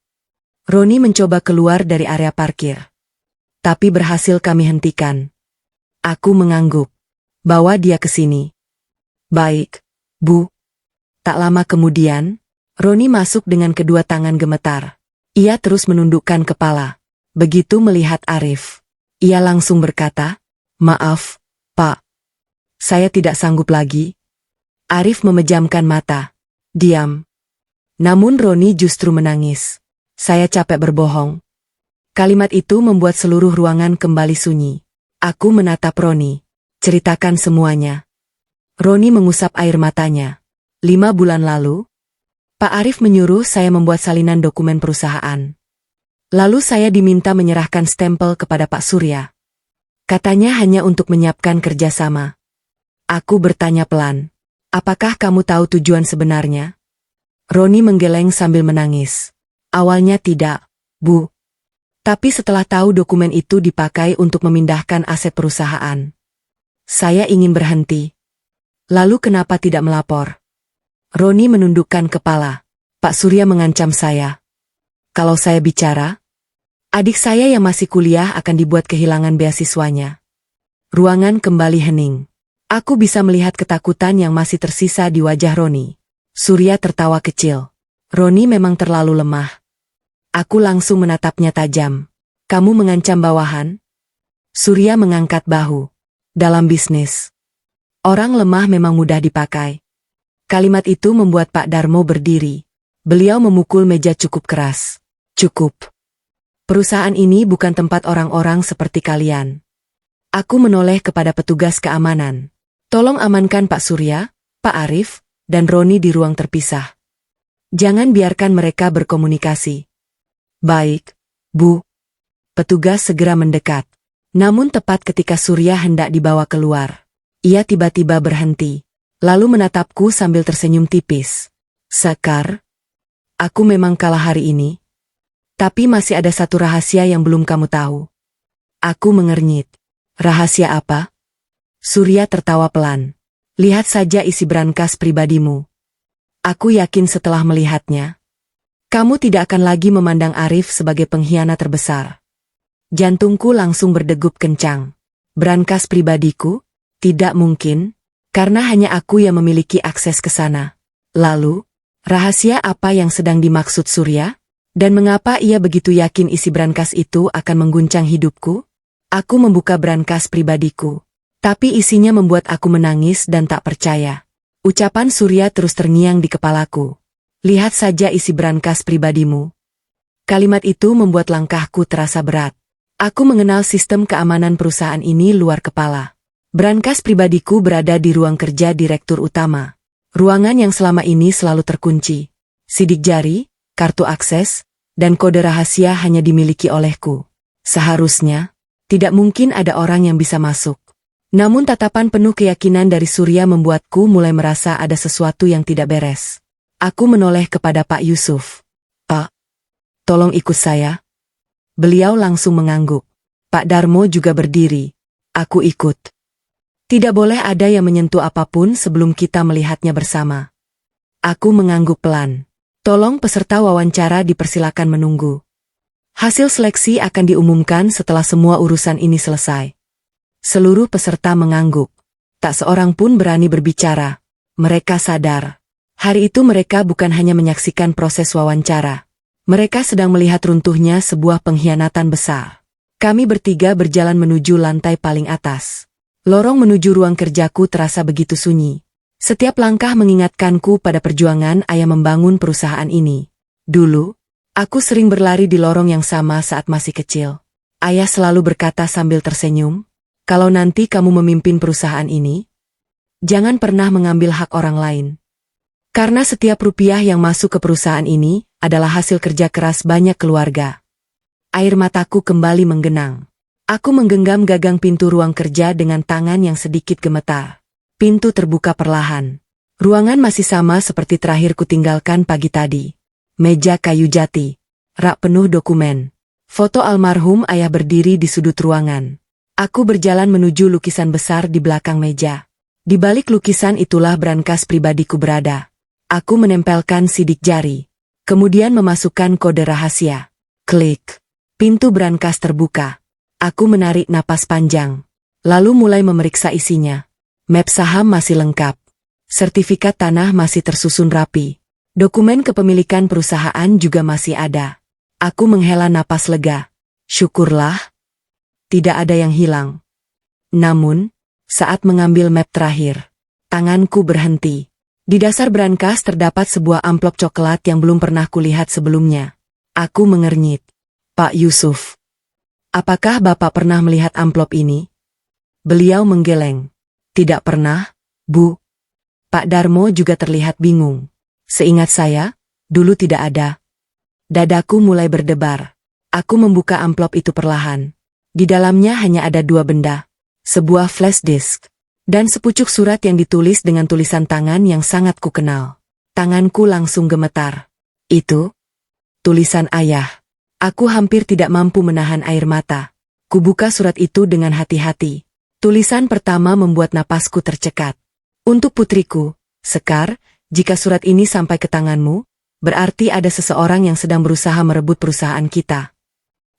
Roni mencoba keluar dari area parkir. Tapi berhasil kami hentikan. Aku mengangguk. Bawa dia ke sini. Baik, Bu. Tak lama kemudian, Roni masuk dengan kedua tangan gemetar. Ia terus menundukkan kepala. Begitu melihat Arif, ia langsung berkata, "Maaf, Pak. Saya tidak sanggup lagi." Arif memejamkan mata. Diam. Namun Roni justru menangis. "Saya capek berbohong." Kalimat itu membuat seluruh ruangan kembali sunyi. Aku menatap Roni. Ceritakan semuanya. Roni mengusap air matanya. 5 bulan lalu, Pak Arif menyuruh saya membuat salinan dokumen perusahaan. Lalu saya diminta menyerahkan stempel kepada Pak Surya. Katanya hanya untuk menyiapkan kerjasama. Aku bertanya pelan, "Apakah kamu tahu tujuan sebenarnya?" Roni menggeleng sambil menangis. "Awalnya tidak, Bu. Tapi setelah tahu dokumen itu dipakai untuk memindahkan aset perusahaan, saya ingin berhenti." "Lalu kenapa tidak melapor?" Roni menundukkan kepala. "Pak Surya mengancam saya. Kalau saya bicara, adik saya yang masih kuliah akan dibuat kehilangan beasiswanya." Ruangan kembali hening. Aku bisa melihat ketakutan yang masih tersisa di wajah Roni. Surya tertawa kecil. "Roni memang terlalu lemah." Aku langsung menatapnya tajam. "Kamu mengancam bawahan?" Surya mengangkat bahu. "Dalam bisnis, orang lemah memang mudah dipakai." Kalimat itu membuat Pak Darmo berdiri. Beliau memukul meja cukup keras. "Cukup. Perusahaan ini bukan tempat orang-orang seperti kalian." Aku menoleh kepada petugas keamanan. "Tolong amankan Pak Surya, Pak Arif, dan Roni di ruang terpisah. Jangan biarkan mereka berkomunikasi." "Baik, Bu." Petugas segera mendekat. Namun tepat ketika Surya hendak dibawa keluar, ia tiba-tiba berhenti. Lalu menatapku sambil tersenyum tipis. "Sekar, aku memang kalah hari ini. Tapi masih ada satu rahasia yang belum kamu tahu." Aku mengernyit. "Rahasia apa?" Surya tertawa pelan. "Lihat saja isi brankas pribadimu. Aku yakin setelah melihatnya, kamu tidak akan lagi memandang Arif sebagai pengkhianat terbesar." Jantungku langsung berdegup kencang. Brankas pribadiku? Tidak mungkin. Karena hanya aku yang memiliki akses ke sana. Lalu, rahasia apa yang sedang dimaksud Surya? Dan mengapa ia begitu yakin isi brankas itu akan mengguncang hidupku? Aku membuka brankas pribadiku. Tapi isinya membuat aku menangis dan tak percaya. Ucapan Surya terus terngiang di kepalaku. "Lihat saja isi brankas pribadimu." Kalimat itu membuat langkahku terasa berat. Aku mengenal sistem keamanan perusahaan ini luar kepala. Brankas pribadiku berada di ruang kerja direktur utama. Ruangan yang selama ini selalu terkunci. Sidik jari, kartu akses, dan kode rahasia hanya dimiliki olehku. Seharusnya, tidak mungkin ada orang yang bisa masuk. Namun tatapan penuh keyakinan dari Surya membuatku mulai merasa ada sesuatu yang tidak beres. Aku menoleh kepada Pak Yusuf. "Pak, tolong ikut saya." Beliau langsung mengangguk. Pak Darmo juga berdiri. Aku ikut. Tidak boleh ada yang menyentuh apapun sebelum kita melihatnya bersama. Aku mengangguk pelan. Tolong peserta wawancara dipersilakan menunggu. Hasil seleksi akan diumumkan setelah semua urusan ini selesai. Seluruh peserta mengangguk. Tak seorang pun berani berbicara. Mereka sadar. Hari itu mereka bukan hanya menyaksikan proses wawancara. Mereka sedang melihat runtuhnya sebuah pengkhianatan besar. Kami bertiga berjalan menuju lantai paling atas. Lorong menuju ruang kerjaku terasa begitu sunyi. Setiap langkah mengingatkanku pada perjuangan ayah membangun perusahaan ini. Dulu, aku sering berlari di lorong yang sama saat masih kecil. Ayah selalu berkata sambil tersenyum, "Kalau nanti kamu memimpin perusahaan ini, jangan pernah mengambil hak orang lain. Karena setiap rupiah yang masuk ke perusahaan ini adalah hasil kerja keras banyak keluarga." Air mataku kembali menggenang. Aku menggenggam gagang pintu ruang kerja dengan tangan yang sedikit gemetar. Pintu terbuka perlahan. Ruangan masih sama seperti terakhir kutinggalkan pagi tadi. Meja kayu jati. Rak penuh dokumen. Foto almarhum ayah berdiri di sudut ruangan. Aku berjalan menuju lukisan besar di belakang meja. Di balik lukisan itulah brankas pribadiku berada. Aku menempelkan sidik jari. Kemudian memasukkan kode rahasia. Klik. Pintu brankas terbuka. Aku menarik napas panjang. Lalu mulai memeriksa isinya. Map saham masih lengkap. Sertifikat tanah masih tersusun rapi. Dokumen kepemilikan perusahaan juga masih ada. Aku menghela napas lega. Syukurlah. Tidak ada yang hilang. Namun, saat mengambil map terakhir, tanganku berhenti. Di dasar brankas terdapat sebuah amplop coklat yang belum pernah kulihat sebelumnya. Aku mengernyit. "Pak Yusuf, apakah Bapak pernah melihat amplop ini?" Beliau menggeleng. "Tidak pernah, Bu." Pak Darmo juga terlihat bingung. "Seingat saya, dulu tidak ada." Dadaku mulai berdebar. Aku membuka amplop itu perlahan. Di dalamnya hanya ada dua benda. Sebuah flash disk. Dan sepucuk surat yang ditulis dengan tulisan tangan yang sangat kukenal. Tanganku langsung gemetar. Itu tulisan ayah. Aku hampir tidak mampu menahan air mata. Kubuka surat itu dengan hati-hati. Tulisan pertama membuat napasku tercekat. "Untuk putriku, Sekar, jika surat ini sampai ke tanganmu, berarti ada seseorang yang sedang berusaha merebut perusahaan kita."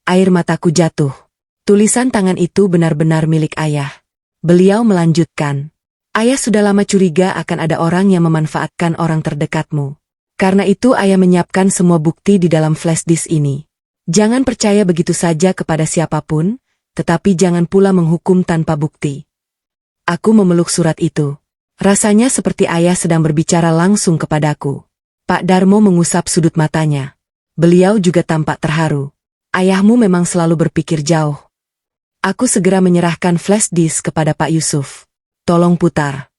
Air mataku jatuh. Tulisan tangan itu benar-benar milik ayah. Beliau melanjutkan, "Ayah sudah lama curiga akan ada orang yang memanfaatkan orang terdekatmu. Karena itu ayah menyiapkan semua bukti di dalam flash disk ini. Jangan percaya begitu saja kepada siapapun, tetapi jangan pula menghukum tanpa bukti." Aku memeluk surat itu. Rasanya seperti ayah sedang berbicara langsung kepadaku. Pak Darmo mengusap sudut matanya. Beliau juga tampak terharu. "Ayahmu memang selalu berpikir jauh." Aku segera menyerahkan flash disk kepada Pak Yusuf. "Tolong putar."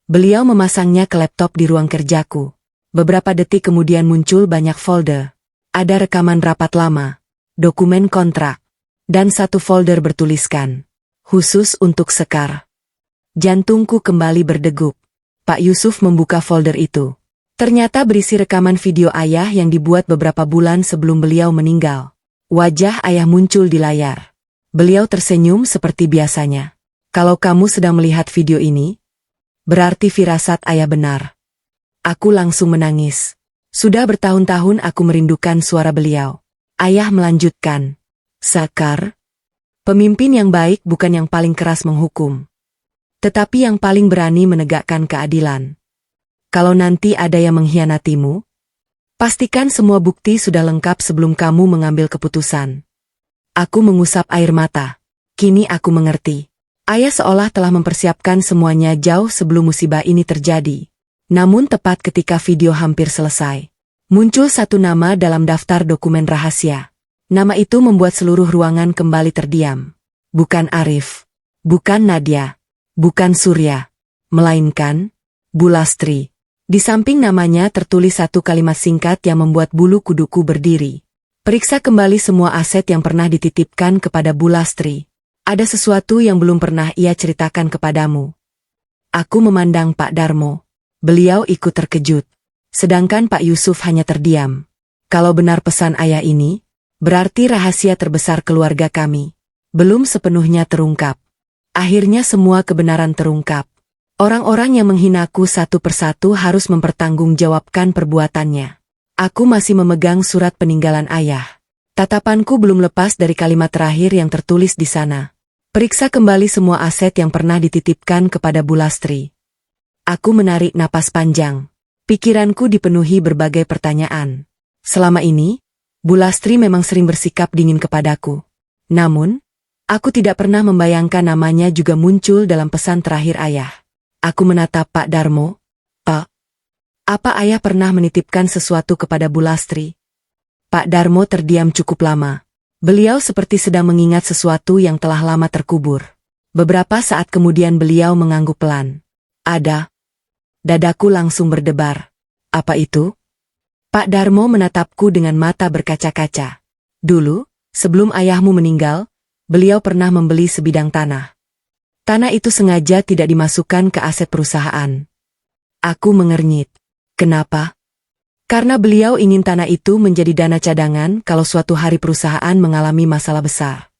Beliau memasangnya ke laptop di ruang kerjaku. Beberapa detik kemudian muncul banyak folder. Ada rekaman rapat lama, dokumen kontrak, dan satu folder bertuliskan, "Khusus untuk Sekar." Jantungku kembali berdegup. Pak Yusuf membuka folder itu. Ternyata berisi rekaman video ayah yang dibuat beberapa bulan sebelum beliau meninggal. Wajah ayah muncul di layar. Beliau tersenyum seperti biasanya. "Kalau kamu sedang melihat video ini, berarti firasat ayah benar." Aku langsung menangis. Sudah bertahun-tahun aku merindukan suara beliau. Ayah melanjutkan, "Sekar, pemimpin yang baik bukan yang paling keras menghukum, tetapi yang paling berani menegakkan keadilan. Kalau nanti ada yang mengkhianatimu, pastikan semua bukti sudah lengkap sebelum kamu mengambil keputusan." Aku mengusap air mata. Kini aku mengerti. Ayah seolah telah mempersiapkan semuanya jauh sebelum musibah ini terjadi. Namun tepat ketika video hampir selesai, muncul satu nama dalam daftar dokumen rahasia. Nama itu membuat seluruh ruangan kembali terdiam. Bukan Arif, bukan Nadia, bukan Surya, melainkan Bu Lastri. Di samping namanya tertulis satu kalimat singkat yang membuat bulu kuduku berdiri. Periksa kembali semua aset yang pernah dititipkan kepada Bu Lastri. Ada sesuatu yang belum pernah ia ceritakan kepadamu. Aku memandang Pak Darmo. Beliau ikut terkejut. Sedangkan Pak Yusuf hanya terdiam. Kalau benar pesan ayah ini, berarti rahasia terbesar keluarga kami belum sepenuhnya terungkap. Akhirnya semua kebenaran terungkap. Orang-orang yang menghinaku satu persatu harus mempertanggungjawabkan perbuatannya. Aku masih memegang surat peninggalan ayah. Tatapanku belum lepas dari kalimat terakhir yang tertulis di sana. Periksa kembali semua aset yang pernah dititipkan kepada Bu Lastri. Aku menarik napas panjang. Pikiranku dipenuhi berbagai pertanyaan. Selama ini, Bu Lastri memang sering bersikap dingin kepadaku. Namun, aku tidak pernah membayangkan namanya juga muncul dalam pesan terakhir ayah. Aku menatap Pak Darmo. Pak, apa ayah pernah menitipkan sesuatu kepada Bu Lastri? Pak Darmo terdiam cukup lama. Beliau seperti sedang mengingat sesuatu yang telah lama terkubur. Beberapa saat kemudian beliau mengangguk pelan. Ada. Dadaku langsung berdebar. Apa itu? Pak Darmo menatapku dengan mata berkaca-kaca. Dulu, sebelum ayahmu meninggal, beliau pernah membeli sebidang tanah. Tanah itu sengaja tidak dimasukkan ke aset perusahaan. Aku mengernyit. Kenapa? Karena beliau ingin tanah itu menjadi dana cadangan kalau suatu hari perusahaan mengalami masalah besar.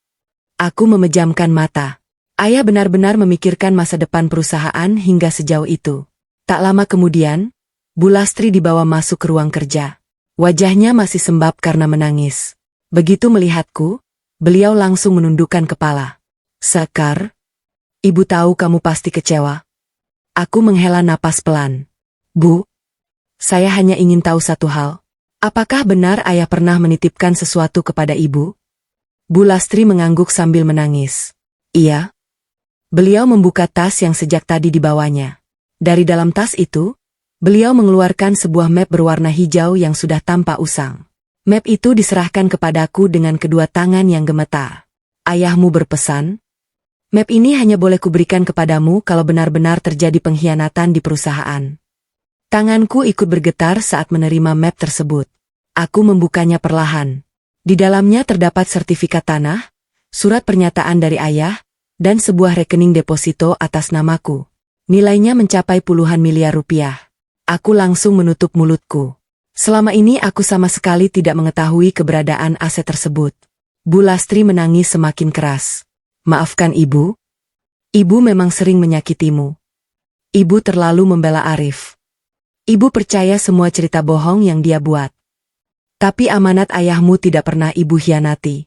Aku memejamkan mata. Ayah benar-benar memikirkan masa depan perusahaan hingga sejauh itu. Tak lama kemudian, Bu Lastri dibawa masuk ke ruang kerja. Wajahnya masih sembab karena menangis. Begitu melihatku, beliau langsung menundukkan kepala. Sekar, Ibu tahu kamu pasti kecewa. Aku menghela napas pelan. Bu, saya hanya ingin tahu satu hal. Apakah benar ayah pernah menitipkan sesuatu kepada ibu? Bu Lastri mengangguk sambil menangis. Iya. Beliau membuka tas yang sejak tadi dibawanya. Dari dalam tas itu, beliau mengeluarkan sebuah map berwarna hijau yang sudah tampak usang. Map itu diserahkan kepadaku dengan kedua tangan yang gemetar. Ayahmu berpesan, map ini hanya boleh kuberikan kepadamu kalau benar-benar terjadi pengkhianatan di perusahaan. Tanganku ikut bergetar saat menerima map tersebut. Aku membukanya perlahan. Di dalamnya terdapat sertifikat tanah, surat pernyataan dari ayah, dan sebuah rekening deposito atas namaku. Nilainya mencapai puluhan miliar rupiah. Aku langsung menutup mulutku. Selama ini aku sama sekali tidak mengetahui keberadaan aset tersebut. Bu Lastri menangis semakin keras. Maafkan ibu. Ibu memang sering menyakitimu. Ibu terlalu membela Arif. Ibu percaya semua cerita bohong yang dia buat. Tapi amanat ayahmu tidak pernah ibu hianati.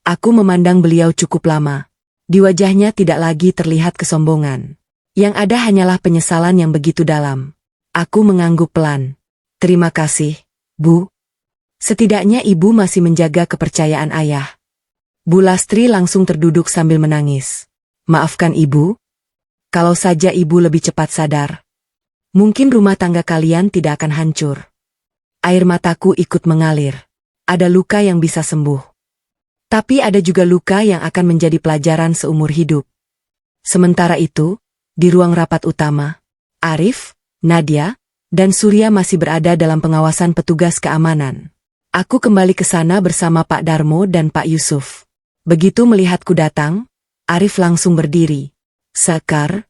Aku memandang beliau cukup lama. Di wajahnya tidak lagi terlihat kesombongan. Yang ada hanyalah penyesalan yang begitu dalam. Aku mengangguk pelan. Terima kasih, Bu. Setidaknya ibu masih menjaga kepercayaan ayah. Bu Lastri langsung terduduk sambil menangis. Maafkan ibu. Kalau saja ibu lebih cepat sadar, mungkin rumah tangga kalian tidak akan hancur. Air mataku ikut mengalir. Ada luka yang bisa sembuh. Tapi ada juga luka yang akan menjadi pelajaran seumur hidup. Sementara itu, di ruang rapat utama, Arif, Nadia, dan Surya masih berada dalam pengawasan petugas keamanan. Aku kembali ke sana bersama Pak Darmo dan Pak Yusuf. Begitu melihatku datang, Arif langsung berdiri. Sekar,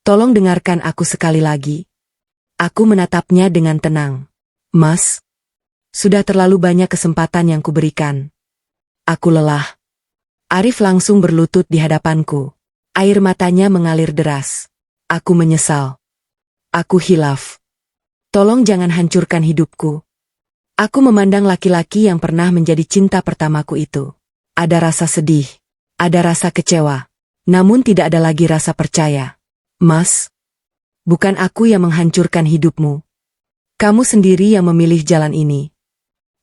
tolong dengarkan aku sekali lagi. Aku menatapnya dengan tenang. Mas, sudah terlalu banyak kesempatan yang kuberikan. Aku lelah. Arif langsung berlutut di hadapanku. Air matanya mengalir deras. Aku menyesal. Aku hilaf. Tolong jangan hancurkan hidupku. Aku memandang laki-laki yang pernah menjadi cinta pertamaku itu. Ada rasa sedih. Ada rasa kecewa. Namun tidak ada lagi rasa percaya. Mas, bukan aku yang menghancurkan hidupmu. Kamu sendiri yang memilih jalan ini.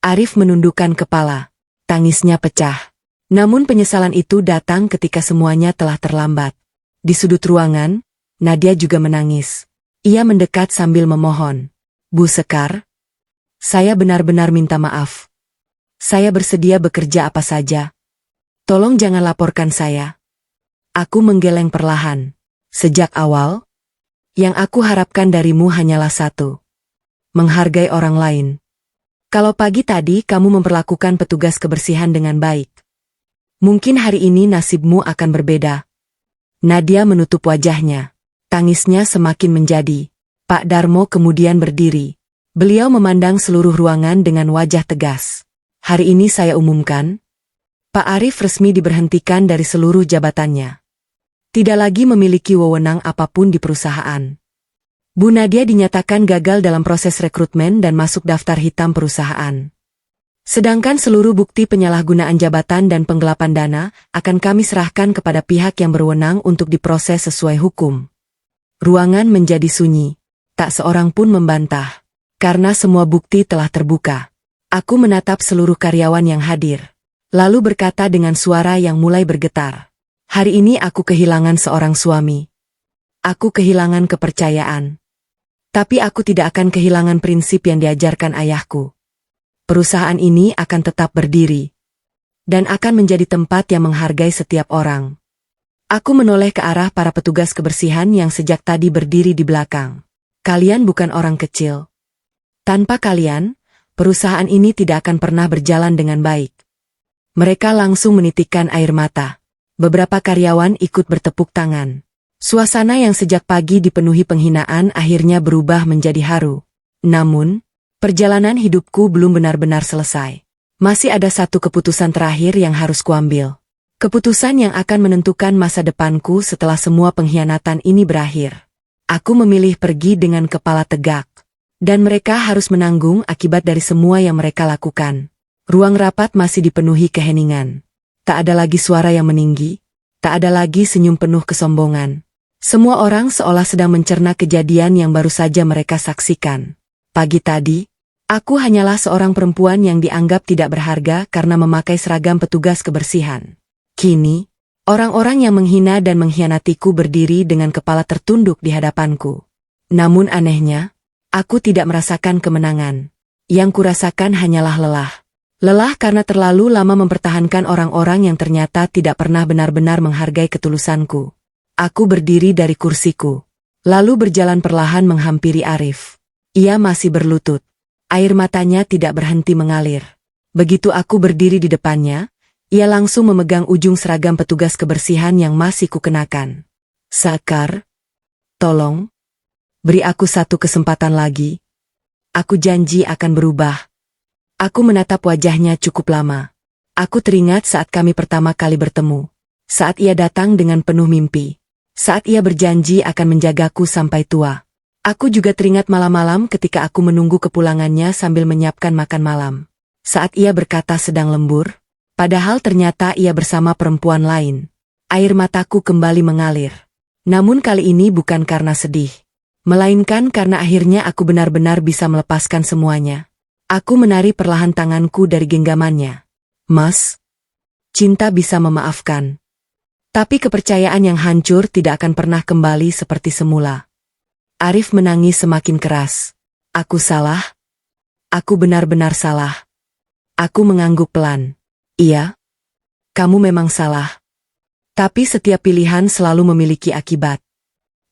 Arif menundukkan kepala. Tangisnya pecah. Namun penyesalan itu datang ketika semuanya telah terlambat. Di sudut ruangan, Nadia juga menangis. Ia mendekat sambil memohon. Bu Sekar, saya benar-benar minta maaf. Saya bersedia bekerja apa saja. Tolong jangan laporkan saya. Aku menggeleng perlahan. Sejak awal, Yang aku harapkan darimu hanyalah satu. Menghargai orang lain. Kalau pagi tadi kamu memperlakukan petugas kebersihan dengan baik, mungkin hari ini nasibmu akan berbeda. Nadia menutup wajahnya. Tangisnya semakin menjadi. Pak Darmo kemudian berdiri. Beliau memandang seluruh ruangan dengan wajah tegas. Hari ini saya umumkan, Pak Arif resmi diberhentikan dari seluruh jabatannya. Tidak lagi memiliki wewenang apapun di perusahaan. Bu Nadia dinyatakan gagal dalam proses rekrutmen dan masuk daftar hitam perusahaan. Sedangkan seluruh bukti penyalahgunaan jabatan dan penggelapan dana akan kami serahkan kepada pihak yang berwenang untuk diproses sesuai hukum. Ruangan menjadi sunyi. Tak seorang pun membantah. Karena semua bukti telah terbuka. Aku menatap seluruh karyawan yang hadir. Lalu berkata dengan suara yang mulai bergetar. Hari ini aku kehilangan seorang suami. Aku kehilangan kepercayaan. Tapi aku tidak akan kehilangan prinsip yang diajarkan ayahku. Perusahaan ini akan tetap berdiri. Dan akan menjadi tempat yang menghargai setiap orang. Aku menoleh ke arah para petugas kebersihan yang sejak tadi berdiri di belakang. Kalian bukan orang kecil. Tanpa kalian, perusahaan ini tidak akan pernah berjalan dengan baik. Mereka langsung menitikkan air mata. Beberapa karyawan ikut bertepuk tangan. Suasana yang sejak pagi dipenuhi penghinaan akhirnya berubah menjadi haru. Namun, perjalanan hidupku belum benar-benar selesai. Masih ada satu keputusan terakhir yang harus kuambil. Keputusan yang akan menentukan masa depanku setelah semua pengkhianatan ini berakhir. Aku memilih pergi dengan kepala tegak. Dan mereka harus menanggung akibat dari semua yang mereka lakukan. Ruang rapat masih dipenuhi keheningan. Tak ada lagi suara yang meninggi. Tak ada lagi senyum penuh kesombongan. Semua orang seolah sedang mencerna kejadian yang baru saja mereka saksikan. Pagi tadi, aku hanyalah seorang perempuan yang dianggap tidak berharga karena memakai seragam petugas kebersihan. Kini, orang-orang yang menghina dan mengkhianatiku berdiri dengan kepala tertunduk di hadapanku. Namun anehnya, aku tidak merasakan kemenangan. Yang kurasakan hanyalah lelah. Lelah karena terlalu lama mempertahankan orang-orang yang ternyata tidak pernah benar-benar menghargai ketulusanku. Aku berdiri dari kursiku, lalu berjalan perlahan menghampiri Arif. Ia masih berlutut. Air matanya tidak berhenti mengalir. Begitu aku berdiri di depannya, ia langsung memegang ujung seragam petugas kebersihan yang masih kukenakan. Sakar, tolong, beri aku satu kesempatan lagi. Aku janji akan berubah. Aku menatap wajahnya cukup lama. Aku teringat saat kami pertama kali bertemu. Saat ia datang dengan penuh mimpi. Saat ia berjanji akan menjagaku sampai tua. Aku juga teringat malam-malam ketika aku menunggu kepulangannya sambil menyiapkan makan malam. Saat ia berkata sedang lembur, padahal ternyata ia bersama perempuan lain. Air mataku kembali mengalir. Namun kali ini bukan karena sedih. Melainkan karena akhirnya aku benar-benar bisa melepaskan semuanya. Aku menari perlahan tanganku dari genggamannya. Mas, cinta bisa memaafkan. Tapi kepercayaan yang hancur tidak akan pernah kembali seperti semula. Arif menangis semakin keras. Aku salah. Aku benar-benar salah. Aku mengangguk pelan. Iya, kamu memang salah. Tapi setiap pilihan selalu memiliki akibat.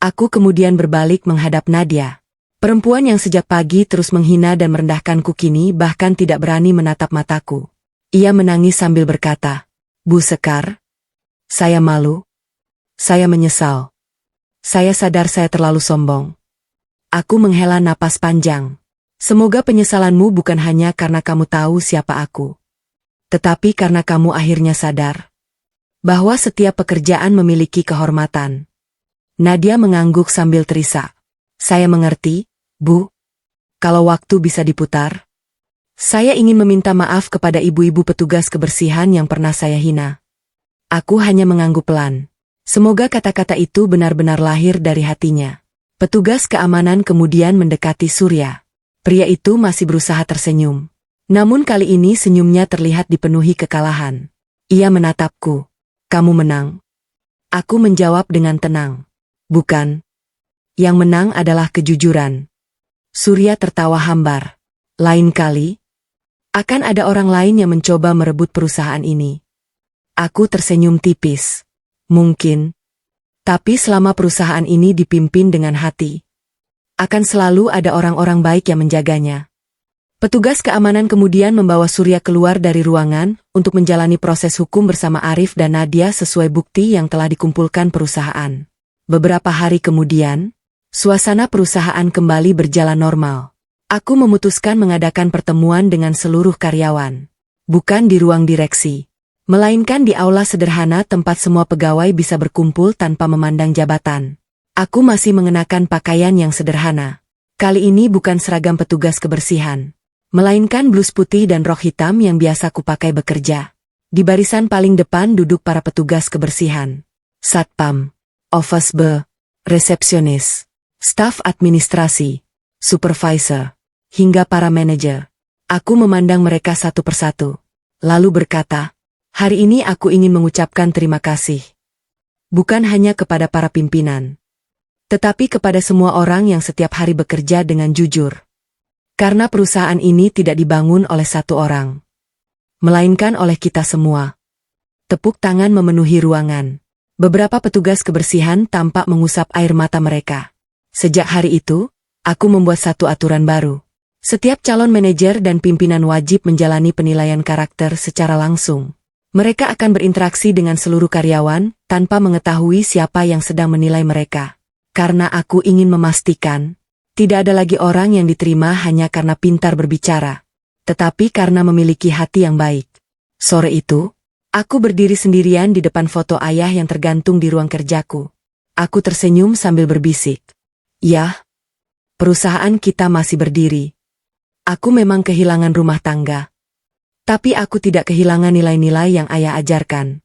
Aku kemudian berbalik menghadap Nadia. Perempuan yang sejak pagi terus menghina dan merendahkanku kini bahkan tidak berani menatap mataku. Ia menangis sambil berkata, Bu Sekar, saya malu. Saya menyesal. Saya sadar saya terlalu sombong. Aku menghela napas panjang. Semoga penyesalanmu bukan hanya karena kamu tahu siapa aku. Tetapi karena kamu akhirnya sadar bahwa setiap pekerjaan memiliki kehormatan. Nadia mengangguk sambil terisak. Saya mengerti, Bu. Kalau waktu bisa diputar, saya ingin meminta maaf kepada ibu-ibu petugas kebersihan yang pernah saya hina. Aku hanya mengangguk pelan. Semoga kata-kata itu benar-benar lahir dari hatinya. Petugas keamanan kemudian mendekati Surya. Pria itu masih berusaha tersenyum. Namun kali ini senyumnya terlihat dipenuhi kekalahan. Ia menatapku. Kamu menang. Aku menjawab dengan tenang. Bukan. Yang menang adalah kejujuran. Surya tertawa hambar. Lain kali, akan ada orang lain yang mencoba merebut perusahaan ini. Aku tersenyum tipis. Mungkin. Tapi selama perusahaan ini dipimpin dengan hati, akan selalu ada orang-orang baik yang menjaganya. Petugas keamanan kemudian membawa Surya keluar dari ruangan untuk menjalani proses hukum bersama Arif dan Nadia sesuai bukti yang telah dikumpulkan perusahaan. Beberapa hari kemudian, suasana perusahaan kembali berjalan normal. Aku memutuskan mengadakan pertemuan dengan seluruh karyawan. Bukan di ruang direksi, melainkan di aula sederhana tempat semua pegawai bisa berkumpul tanpa memandang jabatan. Aku masih mengenakan pakaian yang sederhana. Kali ini bukan seragam petugas kebersihan, melainkan blus putih dan rok hitam yang biasa kupakai bekerja. Di barisan paling depan duduk para petugas kebersihan. Satpam, office boy, resepsionis, staf administrasi, supervisor, hingga para manajer. Aku memandang mereka satu persatu, lalu berkata, hari ini aku ingin mengucapkan terima kasih. Bukan hanya kepada para pimpinan, tetapi kepada semua orang yang setiap hari bekerja dengan jujur. Karena perusahaan ini tidak dibangun oleh satu orang, melainkan oleh kita semua. Tepuk tangan memenuhi ruangan. Beberapa petugas kebersihan tampak mengusap air mata mereka. Sejak hari itu, aku membuat satu aturan baru. Setiap calon manajer dan pimpinan wajib menjalani penilaian karakter secara langsung. Mereka akan berinteraksi dengan seluruh karyawan tanpa mengetahui siapa yang sedang menilai mereka. Karena aku ingin memastikan, tidak ada lagi orang yang diterima hanya karena pintar berbicara, tetapi karena memiliki hati yang baik. Sore itu, aku berdiri sendirian di depan foto ayah yang tergantung di ruang kerjaku. Aku tersenyum sambil berbisik. Ya, perusahaan kita masih berdiri. Aku memang kehilangan rumah tangga, tapi aku tidak kehilangan nilai-nilai yang ayah ajarkan.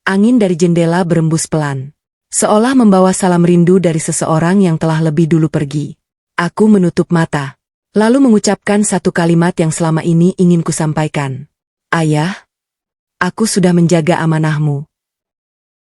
Angin dari jendela berembus pelan, seolah membawa salam rindu dari seseorang yang telah lebih dulu pergi. Aku menutup mata, lalu mengucapkan satu kalimat yang selama ini ingin kusampaikan. Ayah, aku sudah menjaga amanahmu.